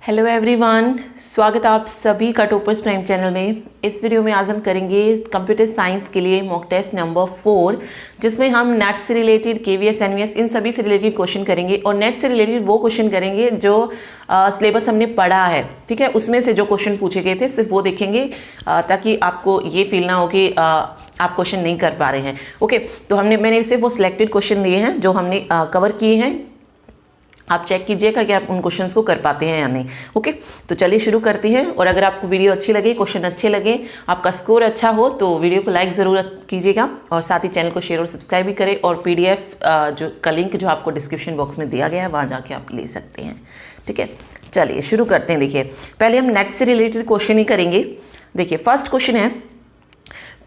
Hello everyone, स्वागत आप सभी का टॉपर्स प्राइम चैनल में। इस वीडियो में आज हम करेंगे कंप्यूटर साइंस के लिए मॉक टेस्ट नंबर 4, जिसमें हम नेट से रिलेटेड, केवीएस, एनवीएस इन सभी से रिलेटेड क्वेश्चन करेंगे और नेट से रिलेटेड वो क्वेश्चन करेंगे जो सिलेबस हमने पढ़ा है। ठीक है, उसमें से जो क्वेश्चन पूछे गए थे सिर्फ वो देखेंगे ताकि आपको ये फील ना हो कि आप क्वेश्चन नहीं कर पा रहे हैं। ओके, तो मैंने सिर्फ वो सिलेक्टेड क्वेश्चन लिए हैं जो हमने कवर किए हैं। आप चेक कीजिएगा कि आप उन क्वेश्चंस को कर पाते हैं या नहीं। ओके, तो चलिए शुरू करते हैं। और अगर आपको वीडियो अच्छी लगे, क्वेश्चन अच्छे लगे, आपका स्कोर अच्छा हो तो वीडियो को लाइक ज़रूर कीजिएगा और साथ ही चैनल को शेयर और सब्सक्राइब भी करें। और पीडीएफ जो का लिंक जो आपको डिस्क्रिप्शन बॉक्स में दिया गया है वहाँ जाके आप ले सकते हैं। ठीक है, चलिए शुरू करते हैं। देखिए, पहले हम नेट से रिलेटेड क्वेश्चन ही करेंगे। देखिए, फर्स्ट क्वेश्चन है,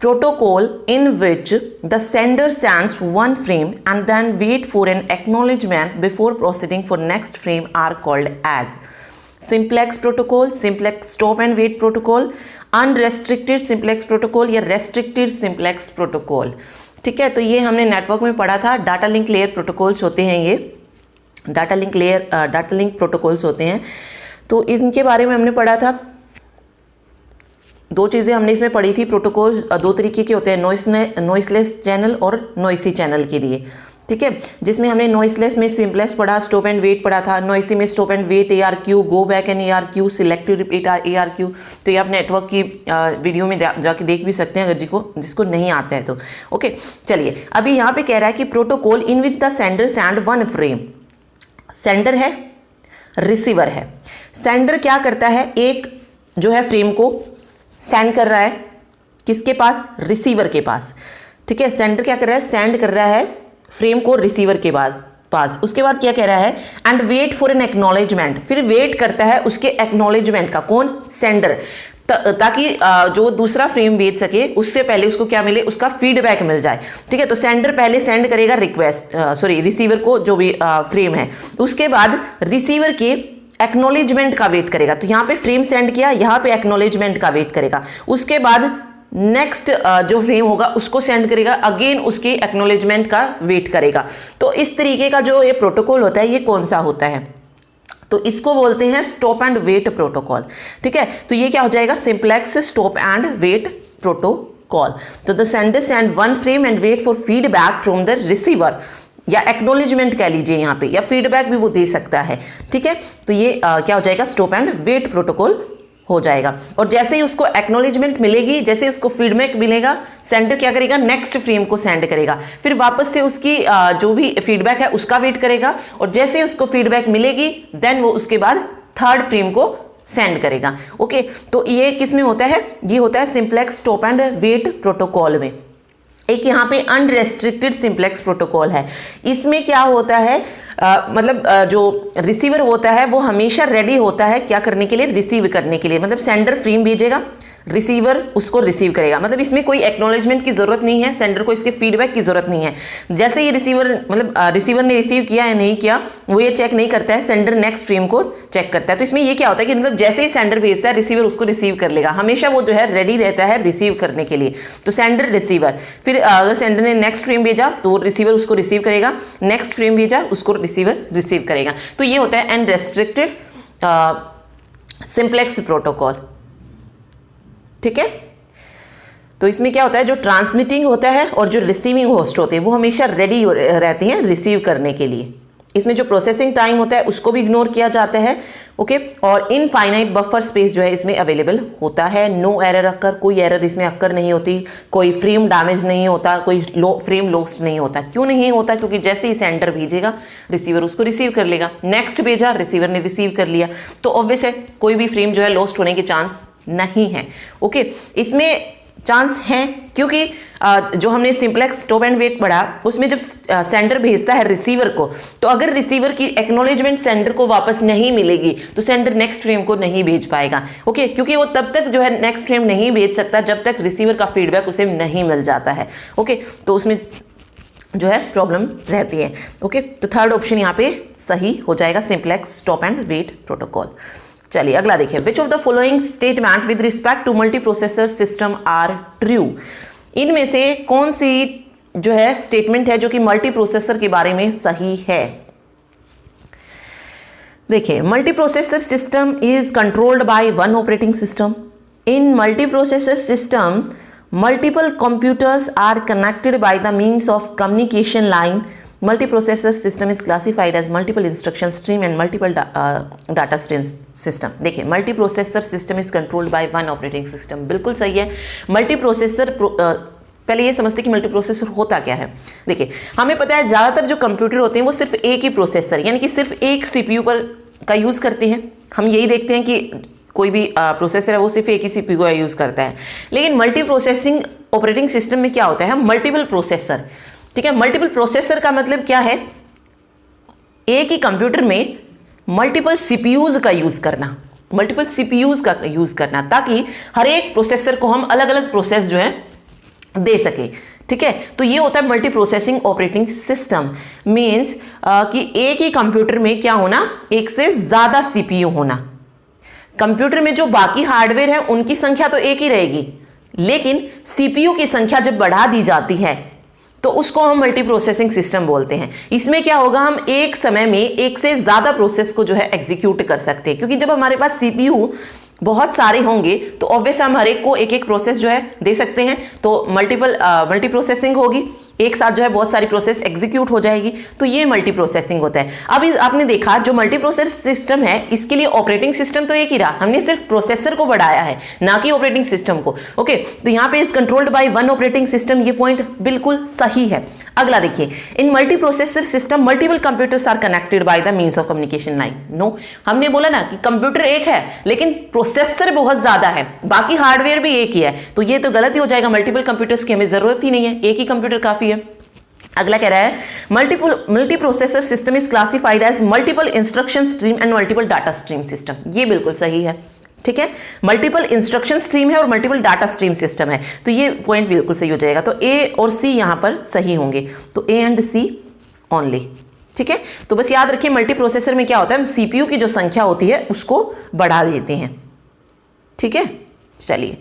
protocol in which the sender sends one frame and then wait for an acknowledgement before proceeding for next frame are called as simplex protocol, simplex stop and wait protocol, unrestricted simplex protocol या restricted simplex protocol। ठीक है, तो ये हमने network में पढ़ा था। Data link layer protocols होते हैं, ये डाटा लिंक प्रोटोकॉल्स होते हैं। तो इनके बारे में हमने पढ़ा था। दो चीज़ें हमने इसमें पढ़ी थी। प्रोटोकॉल्स दो तरीके के होते हैं, नॉइसलेस चैनल और नॉइसी चैनल के लिए। ठीक है, जिसमें हमने नॉइसलेस में सिंपलेक्स पढ़ा, स्टॉप एंड वेट पढ़ा था। नॉइसी में stop and wait ARQ, go back and ARQ, selective repeat ARQ। तो ये आप नेटवर्क की वीडियो में जाके देख भी सकते हैं अगर जिसको नहीं आता है तो। ओके, चलिए अभी यहाँ पे कह रहा है कि protocol in which the sender send one frame. Sender है, रिसीवर है। सेंडर क्या करता है, एक जो है फ्रेम को सेंड कर रहा है किसके पास, रिसीवर के पास। ठीक है, सेंडर क्या कर रहा है, सेंड कर रहा है फ्रेम को रिसीवर के पास। उसके बाद क्या कह रहा है, and wait for an acknowledgement. फिर वेट करता है उसके एक्नॉलेजमेंट का, कौन, सेंडर, ताकि जो दूसरा फ्रेम भेज सके उससे पहले उसको क्या मिले, उसका फीडबैक मिल जाए। ठीक है, तो सेंडर पहले सेंड करेगा रिसीवर को जो भी फ्रेम है। उसके बाद रिसीवर के एक्नॉलेजमेंट का वेट करेगा। तो यहाँ पे फ्रेम सेंड किया, यहाँ पे एक्नॉलेजमेंट का वेट करेगा। उसके बाद नेक्स्ट जो फ्रेम होगा उसको सेंड करेगा, अगेन उसके एक्नॉलेजमेंट का वेट करेगा। तो इस तरीके का जो ये प्रोटोकॉल होता है, ये कौन सा होता है, तो इसको बोलते हैं स्टॉप एंड वेट प्रोटोकॉल। ठीक है, तो ये क्या हो जाएगा, simplex stop and wait protocol. तो the sender send one frame and wait for feedback from the receiver, या एक्नॉलेजमेंट कह लीजिए यहाँ पे, या फीडबैक भी वो दे सकता है। ठीक है, तो ये क्या हो जाएगा, स्टॉप एंड वेट प्रोटोकॉल हो जाएगा। और जैसे ही उसको एक्नॉलेजमेंट मिलेगी, जैसे ही उसको फीडबैक मिलेगा, सेंडर क्या करेगा, नेक्स्ट फ्रेम को सेंड करेगा। फिर वापस से उसकी जो भी फीडबैक है उसका वेट करेगा, और जैसे ही उसको फीडबैक मिलेगी देन वो उसके बाद थर्ड फ्रेम को सेंड करेगा। ओके, तो ये किस में होता है, ये होता है simplex stop and wait protocol में। एक यहाँ पे अनरेस्ट्रिक्टेड सिंपलेक्स प्रोटोकॉल है। इसमें क्या होता है, जो रिसीवर होता है वो हमेशा रेडी होता है क्या करने के लिए, रिसीव करने के लिए। मतलब सेंडर फ्रेम भेजेगा, रिसीवर उसको रिसीव करेगा। मतलब इसमें कोई एक्नॉलेजमेंट की जरूरत नहीं है, सेंडर को इसके फीडबैक की जरूरत नहीं है। जैसे ये रिसीवर ने रिसीव किया या नहीं किया वो ये चेक नहीं करता है, सेंडर नेक्स्ट फ्रेम को चेक करता है। तो इसमें ये क्या होता है कि मतलब जैसे ही सेंडर भेजता है रिसीवर उसको रिसीव कर लेगा, हमेशा वो जो है रेडी रहता है रिसीव करने के लिए। तो सेंडर रिसीवर, फिर अगर सेंडर ने नेक्स्ट फ्रेम भेजा तो रिसीवर उसको रिसीव करेगा, नेक्स्ट फ्रेम भेजा उसको रिसीवर रिसीव करेगा। तो ये होता है अनरेस्ट्रिक्टेड सिंपलेक्स प्रोटोकॉल। ठीक है, तो इसमें क्या होता है, जो ट्रांसमिटिंग होता है और जो रिसीविंग होस्ट होते हैं वो हमेशा रेडी रहते हैं रिसीव करने के लिए। इसमें जो प्रोसेसिंग टाइम होता है उसको भी इग्नोर किया जाता है। ओके, और इनफाइनाइट बफर स्पेस जो है इसमें अवेलेबल होता है। नो एरर अक्कर, कोई एरर इसमें अक्कर नहीं होती, कोई फ्रेम डैमेज नहीं होता, कोई फ्रेम लॉस्ट नहीं होता। क्यों नहीं होता, क्योंकि जैसे ही सेंडर भेजेगा रिसीवर उसको रिसीव कर लेगा, नेक्स्ट भेजा रिसीवर ने रिसीव कर लिया, तो ऑब्वियस है कोई भी फ्रेम जो है लॉस्ट होने के चांस नहीं है। ओके, इसमें चांस है क्योंकि जो हमने सिंपलेक्स स्टॉप एंड वेट पढ़ा उसमें जब सेंडर भेजता है रिसीवर को, तो अगर रिसीवर की एक्नॉलेजमेंट सेंडर को वापस नहीं मिलेगी तो सेंडर नेक्स्ट फ्रेम को नहीं भेज पाएगा। ओके, क्योंकि वो तब तक जो है नेक्स्ट फ्रेम नहीं भेज सकता जब तक रिसीवर का फीडबैक उसे नहीं मिल जाता है। ओके, तो उसमें जो है प्रॉब्लम रहती है। ओके, तो थर्ड ऑप्शन यहाँ पे सही हो जाएगा, simplex stop and wait protocol. चलिए अगला देखिए, which of the following statement with respect to multi processor system are true. इनमें से कौन सी जो है स्टेटमेंट है जो कि मल्टी प्रोसेसर के बारे में सही है। देखिए, multiprocessor system is controlled by one operating system. In multiprocessor system multiple computers are connected by the means of communication line. Multiprocessor system is classified as multiple instruction stream and multiple data stream system. देखिए, multiprocessor system is controlled by one operating system, बिल्कुल सही है। Multiprocessor पहले ये समझते कि multiprocessor होता क्या है। देखिए, हमें पता है ज़्यादातर जो कंप्यूटर होते हैं वो सिर्फ एक ही प्रोसेसर यानी कि सिर्फ एक सीपीयू पर का यूज़ करते हैं। हम यही देखते हैं कि कोई भी प्रोसेसर है वो सिर्फ एक ही सीपीयू का यूज़ करता है। लेकिन मल्टी प्रोसेसिंग ऑपरेटिंग सिस्टम में क्या होता है, मल्टीपल प्रोसेसर। ठीक है, मल्टीपल प्रोसेसर का मतलब क्या है, एक ही कंप्यूटर में मल्टीपल सीपीयूज का यूज़ करना, मल्टीपल सीपीयूज का यूज़ करना, ताकि हर एक प्रोसेसर को हम अलग अलग प्रोसेस जो है दे सके। ठीक है, तो ये होता है multi processing operating system. Means कि एक ही कंप्यूटर में क्या होना, एक से ज़्यादा सीपीयू होना। कंप्यूटर में जो बाकी हार्डवेयर है उनकी संख्या तो एक ही रहेगी, लेकिन सीपीयू की संख्या जब बढ़ा दी जाती है तो उसको हम मल्टी प्रोसेसिंग सिस्टम बोलते हैं। इसमें क्या होगा, हम एक समय में एक से ज्यादा प्रोसेस को जो है एग्जीक्यूट कर सकते हैं, क्योंकि जब हमारे पास सीपीयू बहुत सारे होंगे तो ऑब्वियस हम हर एक को एक एक प्रोसेस जो है दे सकते हैं, तो मल्टी प्रोसेसिंग होगी, एक साथ जो है बहुत सारी प्रोसेस एग्जीक्यूट हो जाएगी, तो ये मल्टी प्रोसेसिंग होता है। अब आपने देखा जो मल्टी प्रोसेस सिस्टम है इसके लिए ऑपरेटिंग सिस्टम तो एक ही रहा, हमने सिर्फ प्रोसेसर को बढ़ाया है ना कि ऑपरेटिंग सिस्टम को। ओके, तो यहाँ पे is controlled by one operating system, ये पॉइंट बिल्कुल सही है। अगला देखिए, in multi processor system multiple computers are connected by the means of communication line. No, हमने बोला ना कि कंप्यूटर एक है लेकिन प्रोसेसर बहुत ज्यादा है, बाकी हार्डवेयर भी एक ही है, तो ये तो गलत ही हो जाएगा। मल्टीपल कंप्यूटर्स की हमें जरूरत ही नहीं है, एक ही कंप्यूटर काफी है। अगला कह रहा है multi processor system is classified as multiple instruction stream and multiple data stream system. ये बिल्कुल सही है। ठीक है, मल्टीपल इंस्ट्रक्शन स्ट्रीम है और मल्टीपल डाटा स्ट्रीम सिस्टम है, तो ये पॉइंट बिल्कुल सही हो जाएगा। तो ए और सी यहां पर सही होंगे, तो ए एंड सी ओनली। ठीक है, तो बस याद रखिए मल्टी प्रोसेसर में क्या होता है, हम सीपीयू की जो संख्या होती है उसको बढ़ा देते हैं। ठीक है, चलिए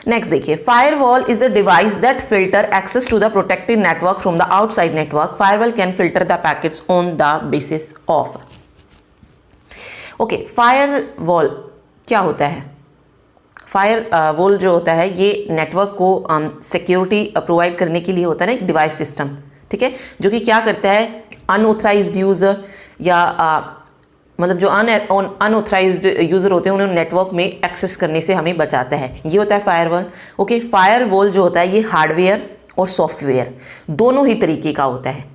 नेक्स्ट देखिए, firewall is a device that filter access to the protected network from the outside network. Firewall can filter the packets on the basis of. Okay, firewall क्या होता है, फायरवॉल जो होता है ये नेटवर्क को सिक्योरिटी प्रोवाइड करने के लिए होता है ना, एक डिवाइस सिस्टम। ठीक है, जो कि क्या करता है, अनऑथराइज्ड यूजर या मतलब जो अनऑथराइज्ड यूजर होते हैं उन्हें नेटवर्क में एक्सेस करने से हमें बचाता है, ये होता है फायरवॉल। ओके, फायरवॉल जो होता है ये हार्डवेयर और सॉफ्टवेयर दोनों ही तरीके का होता है।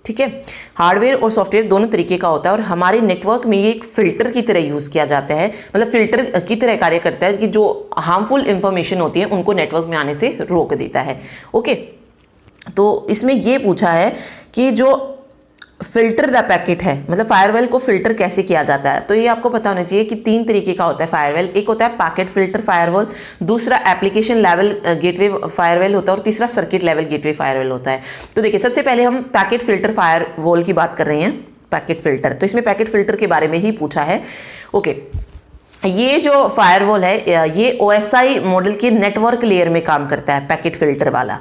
ठीक है, हार्डवेयर और सॉफ्टवेयर दोनों तरीके का होता है, और हमारे नेटवर्क में ये एक फिल्टर की तरह यूज़ किया जाता है, मतलब फिल्टर की तरह कार्य करता है कि जो हार्मफुल इंफॉर्मेशन होती है उनको नेटवर्क में आने से रोक देता है। ओके, तो इसमें ये पूछा है कि जो फिल्टर द पैकेट है, मतलब फायरवॉल को फिल्टर कैसे किया जाता है, तो ये आपको पता होना चाहिए कि तीन तरीके का होता है फायरवॉल। एक होता है पैकेट फिल्टर फायरवॉल, दूसरा एप्लीकेशन लेवल गेटवे फायरवॉल होता है, और तीसरा सर्किट लेवल गेटवे फायरवॉल होता है। तो देखिए, सबसे पहले हम पैकेट फिल्टर फायरवॉल की बात कर रहे हैं। पैकेट फिल्टर, तो इसमें पैकेट फिल्टर के बारे में ही पूछा है। ओके, ये जो फायरवॉल है ये OSI मॉडल के नेटवर्क लेयर में काम करता है, पैकेट फिल्टर वाला।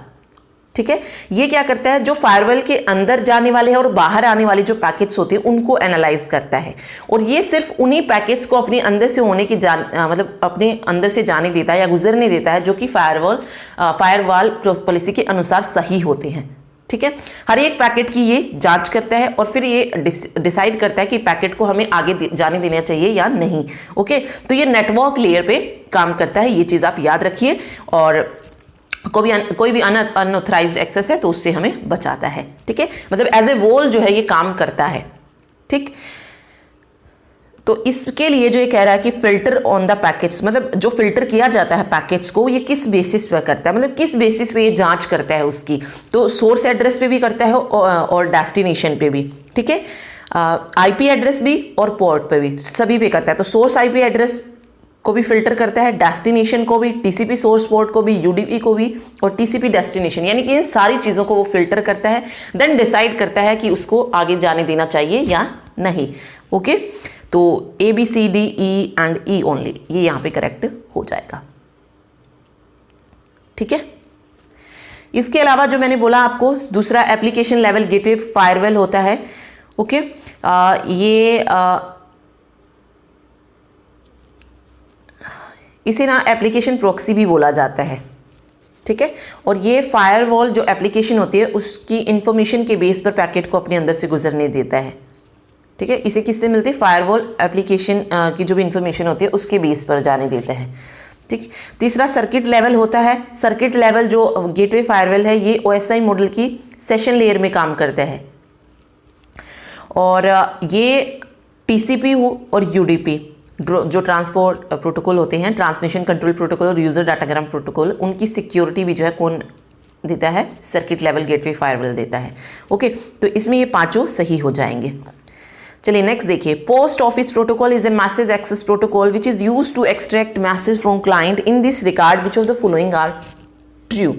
ठीक है, ये क्या करता है, जो फायरवॉल के अंदर जाने वाले हैं और बाहर आने वाले जो पैकेट्स होते हैं उनको एनालाइज करता है, और ये सिर्फ उन्हीं पैकेट्स को अपने अंदर से होने की मतलब अपने अंदर से जाने देता है या गुजरने देता है जो कि फायरवॉल पॉलिसी के अनुसार सही होते हैं। ठीक है, हर एक पैकेट की ये जांच करता है और फिर ये डिसाइड करता है कि पैकेट को हमें आगे जाने देना चाहिए या नहीं। ओके, तो ये नेटवर्क लेयर पे काम करता है, ये चीज़ आप याद रखिए, और कोई भी अनऑथराइज्ड एक्सेस है तो उससे हमें बचाता है। ठीक है, मतलब एज ए वॉल जो है ये काम करता है। ठीक, तो इसके लिए जो ये कह रहा है कि फिल्टर ऑन द पैकेट्स, मतलब जो फिल्टर किया जाता है पैकेट्स को ये किस बेसिस पर करता है, मतलब किस बेसिस पे ये जांच करता है उसकी, तो सोर्स एड्रेस पे भी करता है और डेस्टिनेशन पे भी। ठीक है, IP एड्रेस भी और पोर्ट पे भी, सभी पे करता है। तो सोर्स IP एड्रेस को भी फिल्टर करता है, डेस्टिनेशन को भी, TCP सोर्स पोर्ट को भी, UDP को भी, और TCP डेस्टिनेशन, यानी कि इन सारी चीज़ों को वो फिल्टर करता है, देन डिसाइड करता है कि उसको आगे जाने देना चाहिए या नहीं। ओके, तो ABCDE एंड E ओनली, ये यहाँ पे करेक्ट हो जाएगा। ठीक है, इसके अलावा जो मैंने बोला आपको, दूसरा एप्लीकेशन लेवल गेटवे फायरवॉल होता है। ओके, ये इसे ना एप्लीकेशन प्रॉक्सी भी बोला जाता है, ठीक है। और ये फायरवॉल जो एप्लीकेशन होती है उसकी इंफॉर्मेशन के बेस पर पैकेट को अपने अंदर से गुजरने देता है, ठीक है। इसे किससे मिलती है? फायरवॉल एप्लीकेशन की जो भी इंफॉर्मेशन होती है उसके बेस पर जाने देता है, ठीक। तीसरा सर्किट लेवल होता है। सर्किट लेवल जो गेटवे फायरवॉल है ये OSI मॉडल की सेशन लेयर में काम करता है, और ये TCP और UDP जो ट्रांसपोर्ट प्रोटोकॉल होते हैं, ट्रांसमिशन कंट्रोल प्रोटोकॉल और यूज़र डाटाग्राम प्रोटोकॉल, उनकी सिक्योरिटी भी जो है कौन देता है? सर्किट लेवल गेटवे फायरवॉल देता है। ओके, तो इसमें ये पांचों सही हो जाएंगे। चलिए नेक्स्ट देखिए, post office protocol is a message access protocol which is used to extract message from client in this regard which of the following are true.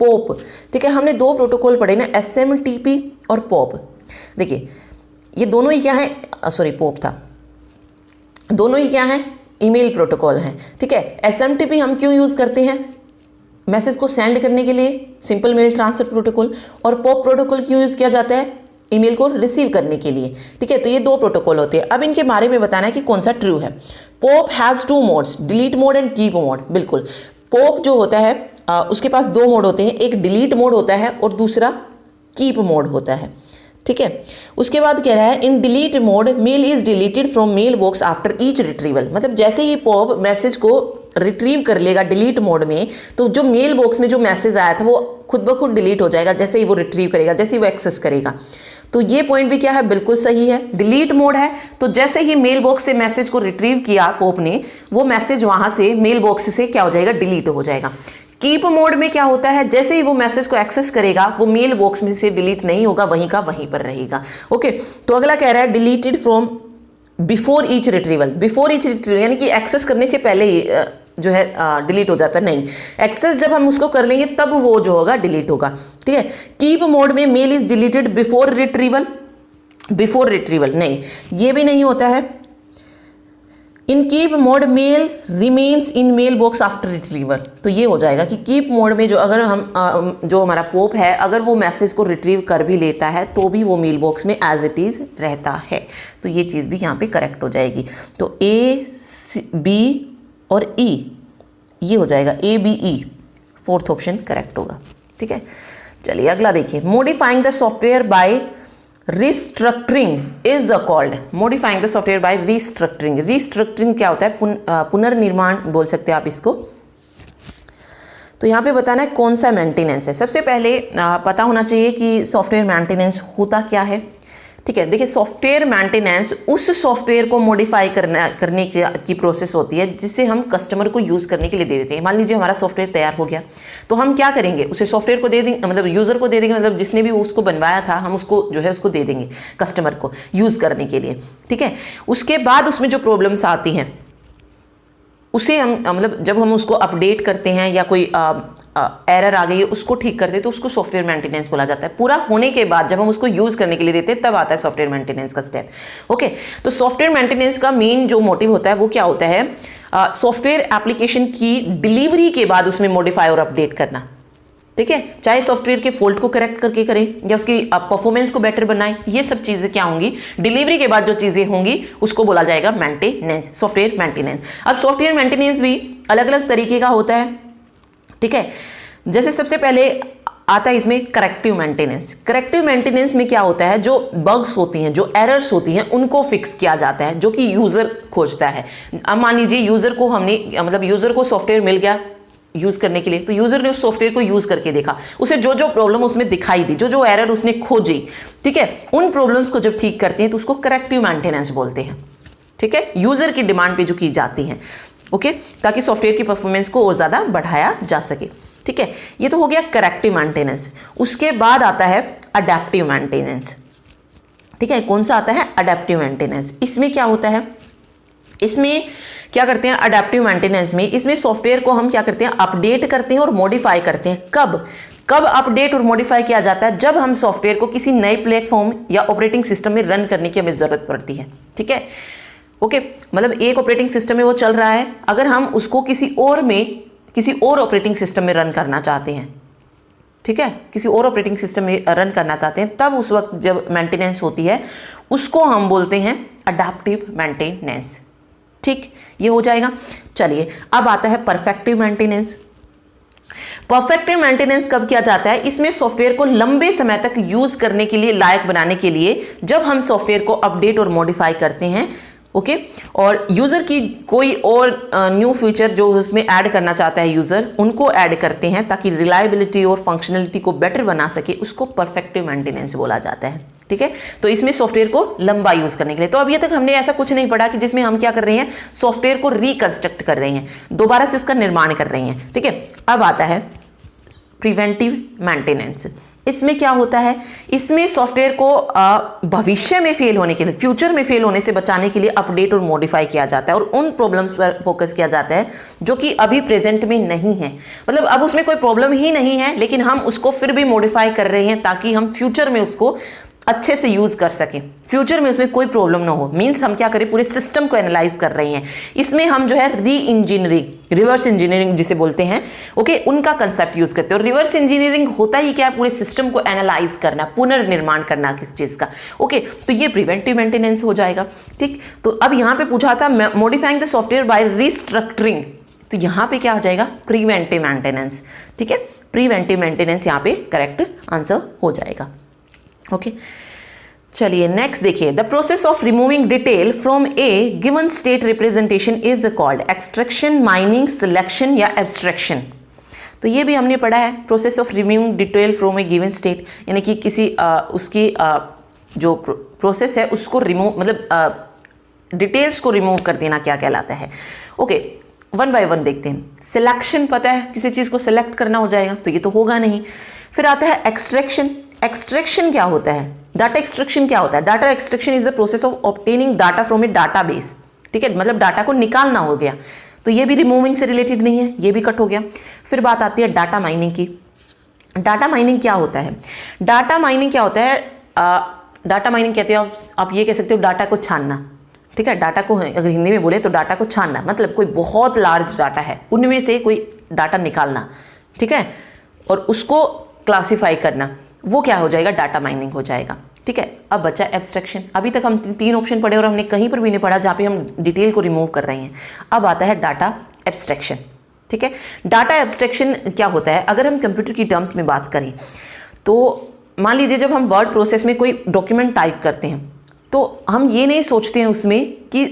POP, ठीक है, हमने दो प्रोटोकॉल पढ़े ना, SMTP और पोप। देखिए ये दोनों ही क्या है, सॉरी पोप था, दोनों ही क्या हैं? ईमेल प्रोटोकॉल हैं, ठीक है। SMTP हम क्यों यूज़ करते हैं? मैसेज को सेंड करने के लिए, सिंपल मेल ट्रांसफर प्रोटोकॉल। और पॉप प्रोटोकॉल क्यों यूज़ किया जाता है? ईमेल को रिसीव करने के लिए, ठीक है। तो ये दो प्रोटोकॉल होते हैं। अब इनके बारे में बताना है कि कौन सा ट्रू है। Pope has 2 modes, delete mode and keep mode. बिल्कुल, पोप जो होता है उसके पास 2 मोड होते हैं, एक डिलीट मोड होता है और दूसरा कीप मोड होता है, ठीक है। उसके बाद कह रहा है in delete mode mail is deleted from mail box after each retrieval. मतलब जैसे ही पॉप मैसेज को रिट्रीव कर लेगा डिलीट मोड में, तो जो मेल बॉक्स में जो मैसेज आया था वो खुद ब खुद डिलीट हो जाएगा जैसे ही वो रिट्रीव करेगा, जैसे ही वो एक्सेस करेगा। तो ये पॉइंट भी क्या है? बिल्कुल सही है। डिलीट मोड है तो जैसे ही मेल बॉक्स से मैसेज को रिट्रीव किया पॉप ने, वो मैसेज वहां से मेल बॉक्स से क्या हो जाएगा? डिलीट हो जाएगा। कीप मोड में क्या होता है? जैसे ही वो मैसेज को एक्सेस करेगा वो मेल बॉक्स में से डिलीट नहीं होगा, वहीं का वहीं पर रहेगा। ओके, तो अगला कह रहा है deleted from before each retrieval. Before each retrieval यानी कि एक्सेस करने से पहले ही जो है डिलीट हो जाता है, नहीं, एक्सेस जब हम उसको कर लेंगे तब वो जो होगा डिलीट होगा, ठीक है। कीप मोड में mail is deleted before retrieval, before retrieval नहीं, ये भी नहीं होता है। In keep mode mail remains in mail box after retrieval, तो ये हो जाएगा कि कीप मोड में जो अगर हम जो हमारा पोप है अगर वो मैसेज को रिट्रीव कर भी लेता है तो भी वो मेल बॉक्स में एज इट इज़ रहता है। तो ये चीज़ भी यहाँ पे करेक्ट हो जाएगी। तो A, B और E ये हो जाएगा ABE, फोर्थ ऑप्शन करेक्ट होगा, ठीक है। चलिए अगला देखिए, modifying the software by restructuring is called. Modifying the software by restructuring. Restructuring क्या होता है? पुनर्निर्माण बोल सकते हैं आप इसको। तो यहाँ पे बताना है कौन सा मेंटेनेंस है। सबसे पहले पता होना चाहिए कि सॉफ्टवेयर मेंटेनेंस होता क्या है, ठीक है। देखिए सॉफ्टवेयर मेंटेनेंस उस सॉफ्टवेयर को मॉडिफाई करने की प्रोसेस होती है जिसे हम कस्टमर को यूज़ करने के लिए दे देते हैं। मान लीजिए हमारा सॉफ्टवेयर तैयार हो गया तो हम क्या करेंगे? उसे सॉफ्टवेयर को दे देंगे, मतलब यूज़र को दे देंगे, मतलब जिसने भी उसको बनवाया था हम उसको जो है उसको दे देंगे कस्टमर को यूज़ करने के लिए, ठीक है। उसके बाद उसमें जो प्रॉब्लम्स आती हैं उसे हम मतलब जब हम उसको अपडेट करते हैं या कोई एरर आ गई है उसको ठीक करते हैं तो उसको सॉफ्टवेयर मेंटेनेंस बोला जाता है। पूरा होने के बाद जब हम उसको यूज़ करने के लिए देते हैं तब आता है सॉफ्टवेयर मेंटेनेंस का स्टेप। ओके, तो सॉफ्टवेयर मेंटेनेंस का मेन जो मोटिव होता है वो क्या होता है? सॉफ्टवेयर एप्लीकेशन की डिलीवरी के बाद उसमें मॉडिफाई और अपडेट करना, ठीक है। चाहे सॉफ्टवेयर के फॉल्ट को करेक्ट करके करें या उसकी परफॉर्मेंस को बेटर बनाएं, ये सब चीज़ें क्या होंगी? डिलीवरी के बाद जो चीज़ें होंगी उसको बोला जाएगा मेंटेनेंस, सॉफ्टवेयर मेंटेनेंस। अब सॉफ्टवेयर मेंटेनेंस भी अलग अलग तरीके का होता है, ठीक है। जैसे सबसे पहले आता है इसमें करेक्टिव मेंटेनेंस। करेक्टिव मेंटेनेंस में क्या होता है? जो बग्स होती हैं, जो एरर्स होती हैं उनको फिक्स किया जाता है जो कि यूज़र खोजता है। अब मान लीजिए यूज़र को हमने मतलब यूज़र को सॉफ्टवेयर मिल गया यूज़ करने के लिए, तो यूज़र ने उस सॉफ्टवेयर को यूज़ करके देखा, उसे जो जो प्रॉब्लम उसमें दिखाई दी, जो जो एरर उसने खोजी, ठीक है, उन प्रॉब्लम्स को जब ठीक करते हैं तो उसको करेक्टिव मेंटेनेंस बोलते हैं, ठीक है। यूज़र की डिमांड पे जो की जाती है, ओके, ताकि सॉफ्टवेयर की परफॉर्मेंस को और ज़्यादा बढ़ाया जा सके, ठीक है। ये तो हो गया करेक्टिव मेंटेनेंस। उसके बाद आता है अडेप्टिव मेंटेनेंस, ठीक है। कौन सा आता है? Adaptive maintenance. इसमें क्या होता है? इसमें क्या करते हैं अडेप्टिव मेंटेनेंस में? इसमें सॉफ्टवेयर को हम क्या करते हैं? अपडेट करते हैं और मॉडिफाई करते हैं। कब अपडेट और मॉडिफाई किया जाता है? जब हम सॉफ्टवेयर को किसी नए प्लेटफॉर्म या ऑपरेटिंग सिस्टम में रन करने की हमें ज़रूरत पड़ती है, ठीक है। ओके, मतलब एक ऑपरेटिंग सिस्टम में वो चल रहा है, अगर हम उसको किसी और ऑपरेटिंग सिस्टम में रन करना चाहते हैं, ठीक है, किसी और ऑपरेटिंग सिस्टम में रन करना चाहते हैं, तब उस वक्त जब मेंटेनेंस होती है उसको हम बोलते हैं अडेप्टिव मेंटेनेंस, ठीक, ये हो जाएगा। चलिए अब आता है परफेक्टिव मेंटेनेंस। परफेक्टिव मेंटेनेंस कब किया जाता है? इसमें सॉफ्टवेयर को लंबे समय तक यूज करने के लिए, लायक बनाने के लिए, जब हम सॉफ्टवेयर को अपडेट और मॉडिफाई करते हैं, ओके, और यूजर की कोई और न्यू फीचर जो उसमें ऐड करना चाहता है यूजर, उनको ऐड करते हैं ताकि रिलायबिलिटी और फंक्शनलिटी को बेटर बना सके, उसको परफेक्टिव मेंटेनेंस बोला जाता है। ठीक है, तो इसमें सॉफ्टवेयर को लंबा यूज करने के लिए। तो अभी तक हमने ऐसा कुछ नहीं पढ़ा कि जिसमें हम क्या कर रहे हैं, सॉफ्टवेयर को रिकंस्ट्रक्ट कर रहे हैं, दोबारा से उसका निर्माण कर रहे हैं। ठीक है, अब आता है प्रिवेंटिव मेंटेनेंस। इसमें क्या होता है, इसमें सॉफ्टवेयर को भविष्य में फेल होने के लिए, फ्यूचर में फेल होने से बचाने के लिए अपडेट और मॉडिफाई किया जाता है और उन प्रॉब्लम्स पर फोकस किया जाता है जो कि अभी प्रेजेंट में नहीं है। मतलब अब उसमें कोई प्रॉब्लम ही नहीं है, लेकिन हम उसको फिर भी मॉडिफाई कर रहे हैं ताकि हम फ्यूचर में उसको अच्छे से यूज कर सकें, फ्यूचर में उसमें कोई प्रॉब्लम ना हो। मींस हम क्या करें, पूरे सिस्टम को एनालाइज कर रहे हैं। इसमें हम जो है री इंजीनियरिंग, रिवर्स इंजीनियरिंग जिसे बोलते हैं, ओके, उनका कंसेप्ट यूज करते हैं। और रिवर्स इंजीनियरिंग होता ही क्या है, पूरे सिस्टम को एनालाइज करना, पुनर्निर्माण करना किस चीज का, ओके। तो ये प्रिवेंटिव मेंटेनेंस हो जाएगा। ठीक, तो अब यहां पे पूछा था modifying the software by restructuring, तो यहां पे क्या हो जाएगा, प्रिवेंटिव मेंटेनेंस। ठीक है, प्रिवेंटिव मेंटेनेंस यहां पे करेक्ट आंसर हो जाएगा। ओके, चलिए नेक्स्ट देखिए, the process of removing detail from A given state representation is called extraction, mining, selection या एब्स्ट्रैक्शन। तो ये भी हमने पढ़ा है, process of removing detail from A given state, यानी कि किसी उसकी जो प्रोसेस है उसको रिमूव, मतलब डिटेल्स को रिमूव कर देना क्या कहलाता है। ओके, वन बाय वन देखते हैं। सिलेक्शन पता है, किसी चीज को सिलेक्ट करना हो जाएगा, तो ये तो होगा नहीं। फिर आता है एक्सट्रैक्शन। एक्सट्रैक्शन क्या होता है, डाटा एक्सट्रैक्शन क्या होता है? Data extraction is the process of obtaining data from A database. ठीक है, मतलब डाटा को निकालना हो गया, तो ये भी रिमूविंग से रिलेटेड नहीं है, ये भी कट हो गया। फिर बात आती है डाटा माइनिंग की। डाटा माइनिंग क्या होता है? डाटा माइनिंग क्या होता है, डाटा माइनिंग कहते हैं आप ये कह सकते हो डाटा को छानना। ठीक है, डाटा को अगर हिंदी में बोले तो डाटा को छानना, मतलब कोई बहुत लार्ज डाटा है, उनमें से कोई डाटा निकालना, ठीक है, और उसको क्लासिफाई करना, वो क्या हो जाएगा, डाटा माइनिंग हो जाएगा। ठीक है, अब बचा एब्स्ट्रैक्शन। अभी तक हम तीन ऑप्शन पढ़े और हमने कहीं पर भी नहीं पढ़ा जहाँ पे हम डिटेल को रिमूव कर रहे हैं। अब आता है डाटा एब्स्ट्रैक्शन। ठीक है, डाटा एब्स्ट्रैक्शन क्या होता है, अगर हम कंप्यूटर की टर्म्स में बात करें तो मान लीजिए जब हम वर्ड प्रोसेस में कोई डॉक्यूमेंट टाइप करते हैं तो हम ये नहीं सोचते हैं उसमें कि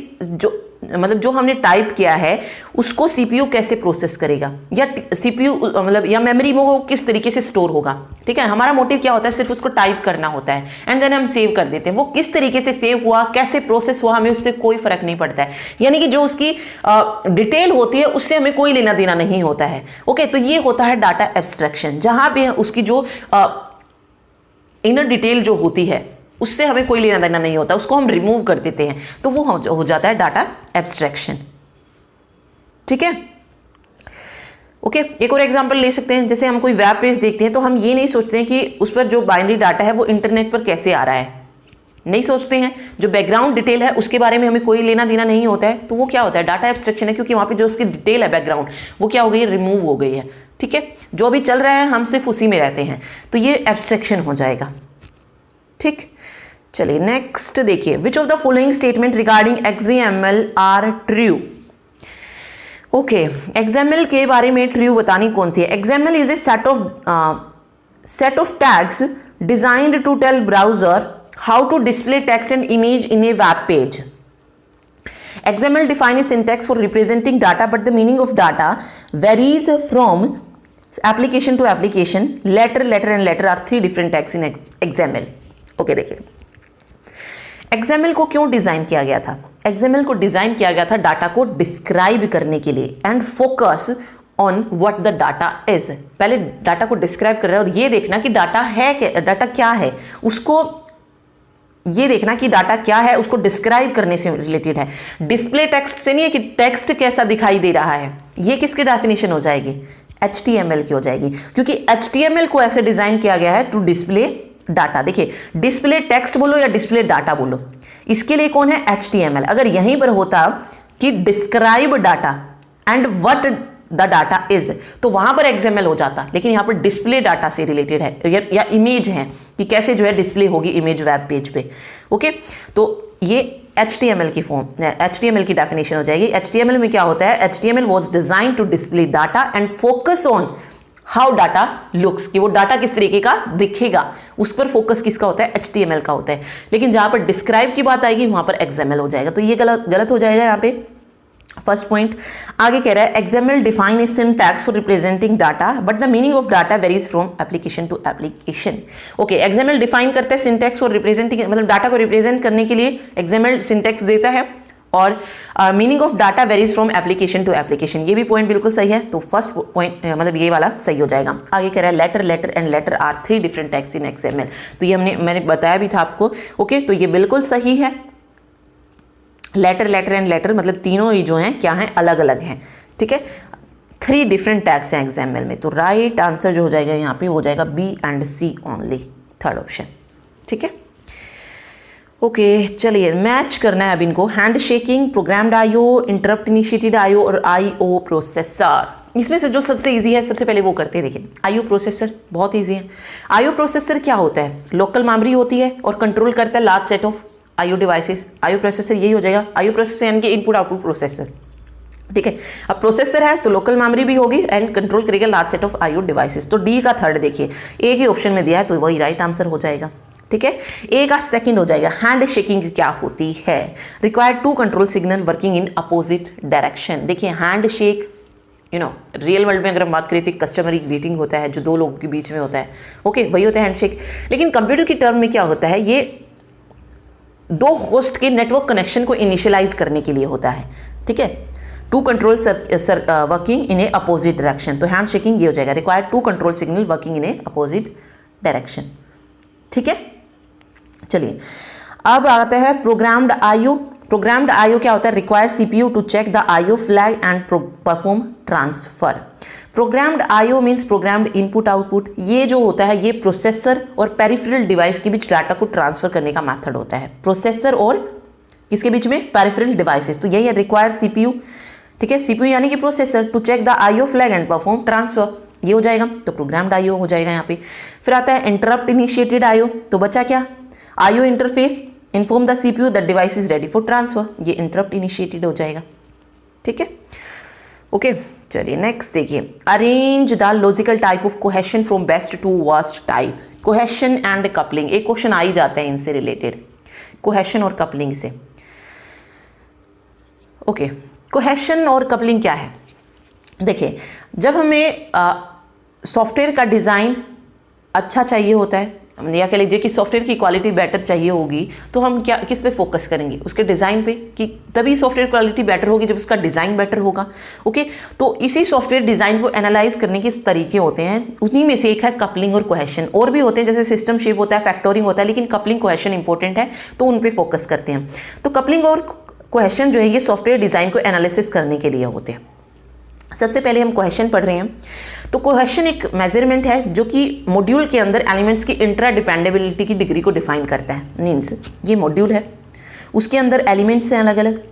जो हमने टाइप किया है उसको सीपीयू कैसे प्रोसेस करेगा, या सीपीयू मतलब या मेमोरी में वो किस तरीके से स्टोर होगा। ठीक है, हमारा मोटिव क्या होता है, सिर्फ उसको टाइप करना होता है एंड देन हम सेव कर देते हैं। वो किस तरीके से सेव हुआ, कैसे प्रोसेस हुआ, हमें उससे कोई फर्क नहीं पड़ता है। यानी कि जो उसकी डिटेल होती है उससे हमें कोई लेना देना नहीं होता है। ओके, तो ये होता है डाटा एब्स्ट्रैक्शन, जहां पे उसकी जो इनर डिटेल जो होती है उससे हमें कोई लेना देना नहीं होता, उसको हम रिमूव कर देते हैं, तो वो हो जाता है डाटा एब्स्ट्रैक्शन। ठीक है, ओके, एक और एग्जांपल ले सकते हैं। जैसे हम कोई वेब पेज देखते हैं तो हम ये नहीं सोचते हैं कि उस पर जो बाइनरी डाटा है वो इंटरनेट पर कैसे आ रहा है, नहीं सोचते हैं। जो बैकग्राउंड डिटेल है उसके बारे में हमें कोई लेना देना नहीं होता है, तो वो क्या होता है, डाटा एब्स्ट्रैक्शन है, क्योंकि वहां पे जो उसकी डिटेल है बैकग्राउंड वो क्या हो गई है, रिमूव हो गई है। ठीक है, जो भी चल रहा है हम सिर्फ उसी में रहते हैं, तो ये एब्स्ट्रैक्शन हो जाएगा। ठीक, चलिए नेक्स्ट देखिए, which of the following statement regarding XAML are true. Okay, XAML के बारे में ट्रू बतानी कौन सी है। XAML is a set of tags designed to tell browser how to display text and image in a web page. XAML defines a syntax for representing data, but the meaning of data varies from application to application. Letter and letter are three different tags in XAML. Okay, देखिए XAML को क्यों design किया गया था। XAML को design किया गया था डाटा को डिस्क्राइब करने के लिए and focus on what the data is. पहले डाटा को डिस्क्राइब कर रहा है और ये देखना कि डाटा है, डाटा क्या है, उसको ये देखना कि डाटा क्या है, उसको डिस्क्राइब करने से रिलेटेड है। डिस्प्ले टेक्स्ट से नहीं है कि टेक्स्ट कैसा दिखाई दे रहा है, ये किसकी डेफिनेशन हो जाएगी, HTML की हो जाएगी, क्योंकि HTML को ऐसे डिजाइन किया गया है टू डिस्प्ले डाटा। देखिए, डिस्प्ले टेक्स्ट बोलो या डिस्प्ले डाटा बोलो, इसके लिए कौन है, HTML। अगर यहीं पर होता कि describe data and what the data is, तो वहां पर XAML हो जाता, लेकिन यहां पर डिस्प्ले डाटा से रिलेटेड है या इमेज है कि कैसे जो है डिस्प्ले होगी इमेज वेब पेज पे। ओके, तो ये HTML की फॉर्म, HTML की डेफिनेशन हो जाएगी। HTML में क्या होता है, HTML was design to display data and focus on how data looks, कि वो डाटा किस तरीके का दिखेगा, उस पर फोकस किसका होता है, HTML का होता है। लेकिन जहां पर डिस्क्राइब की बात आएगी वहां पर XML हो जाएगा, तो ये गलत हो जाएगा यहाँ पे फर्स्ट पॉइंट। आगे कह रहा है XML define is syntax for representing data but the meaning of data varies from application to application. Okay, XML define करता है सिंटैक्स फॉर रिप्रेजेंटिंग, मतलब डाटा को रिप्रेजेंट करने के लिए XML सिंटैक्स देता है, और meaning of data varies from application to application, ये भी पॉइंट बिल्कुल सही है। तो फर्स्ट पॉइंट मतलब ये वाला सही हो जाएगा। आगे कह रहा है letter, letter and letter are 3 different tags in XML, तो ये मैंने बताया भी था आपको। ओके, तो ये बिल्कुल सही है। लेटर, लेटर एंड लेटर मतलब तीनों ही जो हैं क्या हैं, अलग अलग हैं, ठीक है। 3 डिफरेंट टैग्स हैं XML में, तो राइट आंसर जो हो जाएगा यहाँ पे हो जाएगा B and C only, third option, ठीक है। ओके, चलिए मैच करना है अब इनको। Hand shaking, programmed IO, interrupt initiated IO और IO प्रोसेसर। इसमें से जो सबसे इजी है सबसे पहले वो करते हैं। देखिए IO प्रोसेसर बहुत इजी है। IO प्रोसेसर क्या होता है, लोकल मेमोरी होती है और कंट्रोल करता है large set of IO devices. IO processor यही हो जाएगा। IO प्रोसेसर यानी कि इनपुट आउटपुट प्रोसेसर, ठीक है। अब प्रोसेसर है तो लोकल मेमोरी भी होगी एंड कंट्रोल करेगा large set of IO devices. तो डी का थर्ड देखिए, एक ही ऑप्शन में दिया है तो वही राइट आंसर हो जाएगा, ठीक है। ए का सेकंड हो जाएगा। हैंड शेकिंग क्या होती है, required to control signal working in opposite direction. देखिए हैंड शेक रियल वर्ल्ड में अगर हम बात करें तो कस्टमरी ग्रीटिंग होता है जो दो लोगों के बीच में होता है, ओके, वही होता है हैंडशेक। लेकिन कंप्यूटर की टर्म में क्या होता है, ये दो होस्ट के नेटवर्क कनेक्शन को इनिशियलाइज करने के लिए होता है, ठीक है। To control working in a opposite direction, तो हैंड शेकिंग ये हो जाएगा, required to control signal working in a opposite direction, ठीक है। चलिए अब आता है प्रोग्राम्ड IO। प्रोग्राम्ड IO क्या होता है, require CPU to check the IO flag and perform transfer. Programmed IO means programmed input output. ये जो होता है ये प्रोसेसर और पेरिफेरल डिवाइस के बीच डाटा को ट्रांसफर करने का मेथड होता है। प्रोसेसर और किसके बीच में, पेरिफेरल डिवाइसेस। तो यही है रिक्वायर CPU, ठीक है। CPU यानी कि processor to check the IO flag and perform transfer, ये हो जाएगा। तो प्रोग्राम्ड IO हो जाएगा यहाँ पे। फिर आता है इंटरप्ट इनिशिएटेड IO, तो बचा क्या, IO interface inform the CPU that device is ready for transfer, ये इंटरप्ट इनिशिएटेड हो जाएगा, ठीक है। ओके, चलिए नेक्स्ट देखिए, arrange the logical type of cohesion from best to worst type. Cohesion and coupling, एक क्वेश्चन आ ही जाता है इनसे रिलेटेड, कोहेशन और कपलिंग से। ओके, कोहेशन और कपलिंग क्या है, देखिए जब हमें सॉफ्टवेयर का डिज़ाइन अच्छा चाहिए होता है, या कह लीजिए कि सॉफ्टवेयर की क्वालिटी बेटर चाहिए होगी, तो हम क्या किस पे फोकस करेंगे, उसके डिज़ाइन पे, कि तभी सॉफ्टवेयर क्वालिटी बेटर होगी जब उसका डिज़ाइन बेटर होगा, ओके। तो इसी सॉफ्टवेयर डिज़ाइन को एनालाइज करने के तरीके होते हैं, उन्हीं में से एक है कपलिंग और कोहेशन। और भी होते हैं जैसे सिस्टम शेप होता है, फैक्टोरिंग होता है, लेकिन कपलिंग कोहेशन इंपॉर्टेंट है तो उन पर फोकस करते हैं। तो कपलिंग और कोहेशन जो है ये सॉफ्टवेयर डिज़ाइन को एनालिसिस करने के लिए होते हैं। सबसे पहले हम कोहेशन पढ़ रहे हैं। तो कोहेशन एक मेजरमेंट है जो कि मॉड्यूल के अंदर एलिमेंट्स की इंट्रा डिपेंडेबिलिटी की डिग्री को डिफाइन करता है। मीन्स ये मॉड्यूल है, उसके अंदर एलिमेंट्स हैं अलग अलग,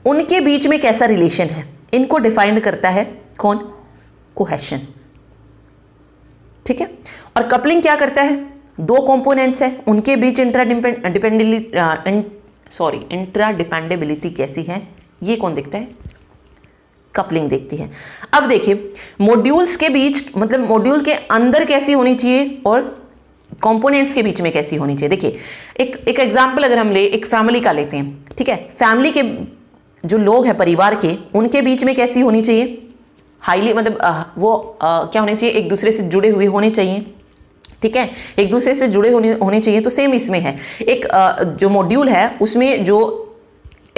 उनके बीच में कैसा रिलेशन है, इनको डिफाइन करता है कौन, कोहेशन, ठीक है। और कपलिंग क्या करता है, दो कंपोनेंट्स हैं उनके बीच इंट्रा डिपेंडेबिलिटी कैसी है, ये कौन देखता है, कपलिंग देखती है। अब देखिए मॉड्यूल्स के बीच, मतलब मॉड्यूल के अंदर कैसी होनी चाहिए और कंपोनेंट्स के बीच में कैसी होनी चाहिए। देखिए एक एग्जांपल अगर हम ले, एक फैमिली का लेते हैं, ठीक है। फैमिली के जो लोग हैं परिवार के, उनके बीच में कैसी होनी चाहिए, हाईली, मतलब क्या होने चाहिए, एक दूसरे से जुड़े हुए होने चाहिए, ठीक है, एक दूसरे से जुड़े होने चाहिए। तो सेम इसमें है, एक जो मॉड्यूल है उसमें जो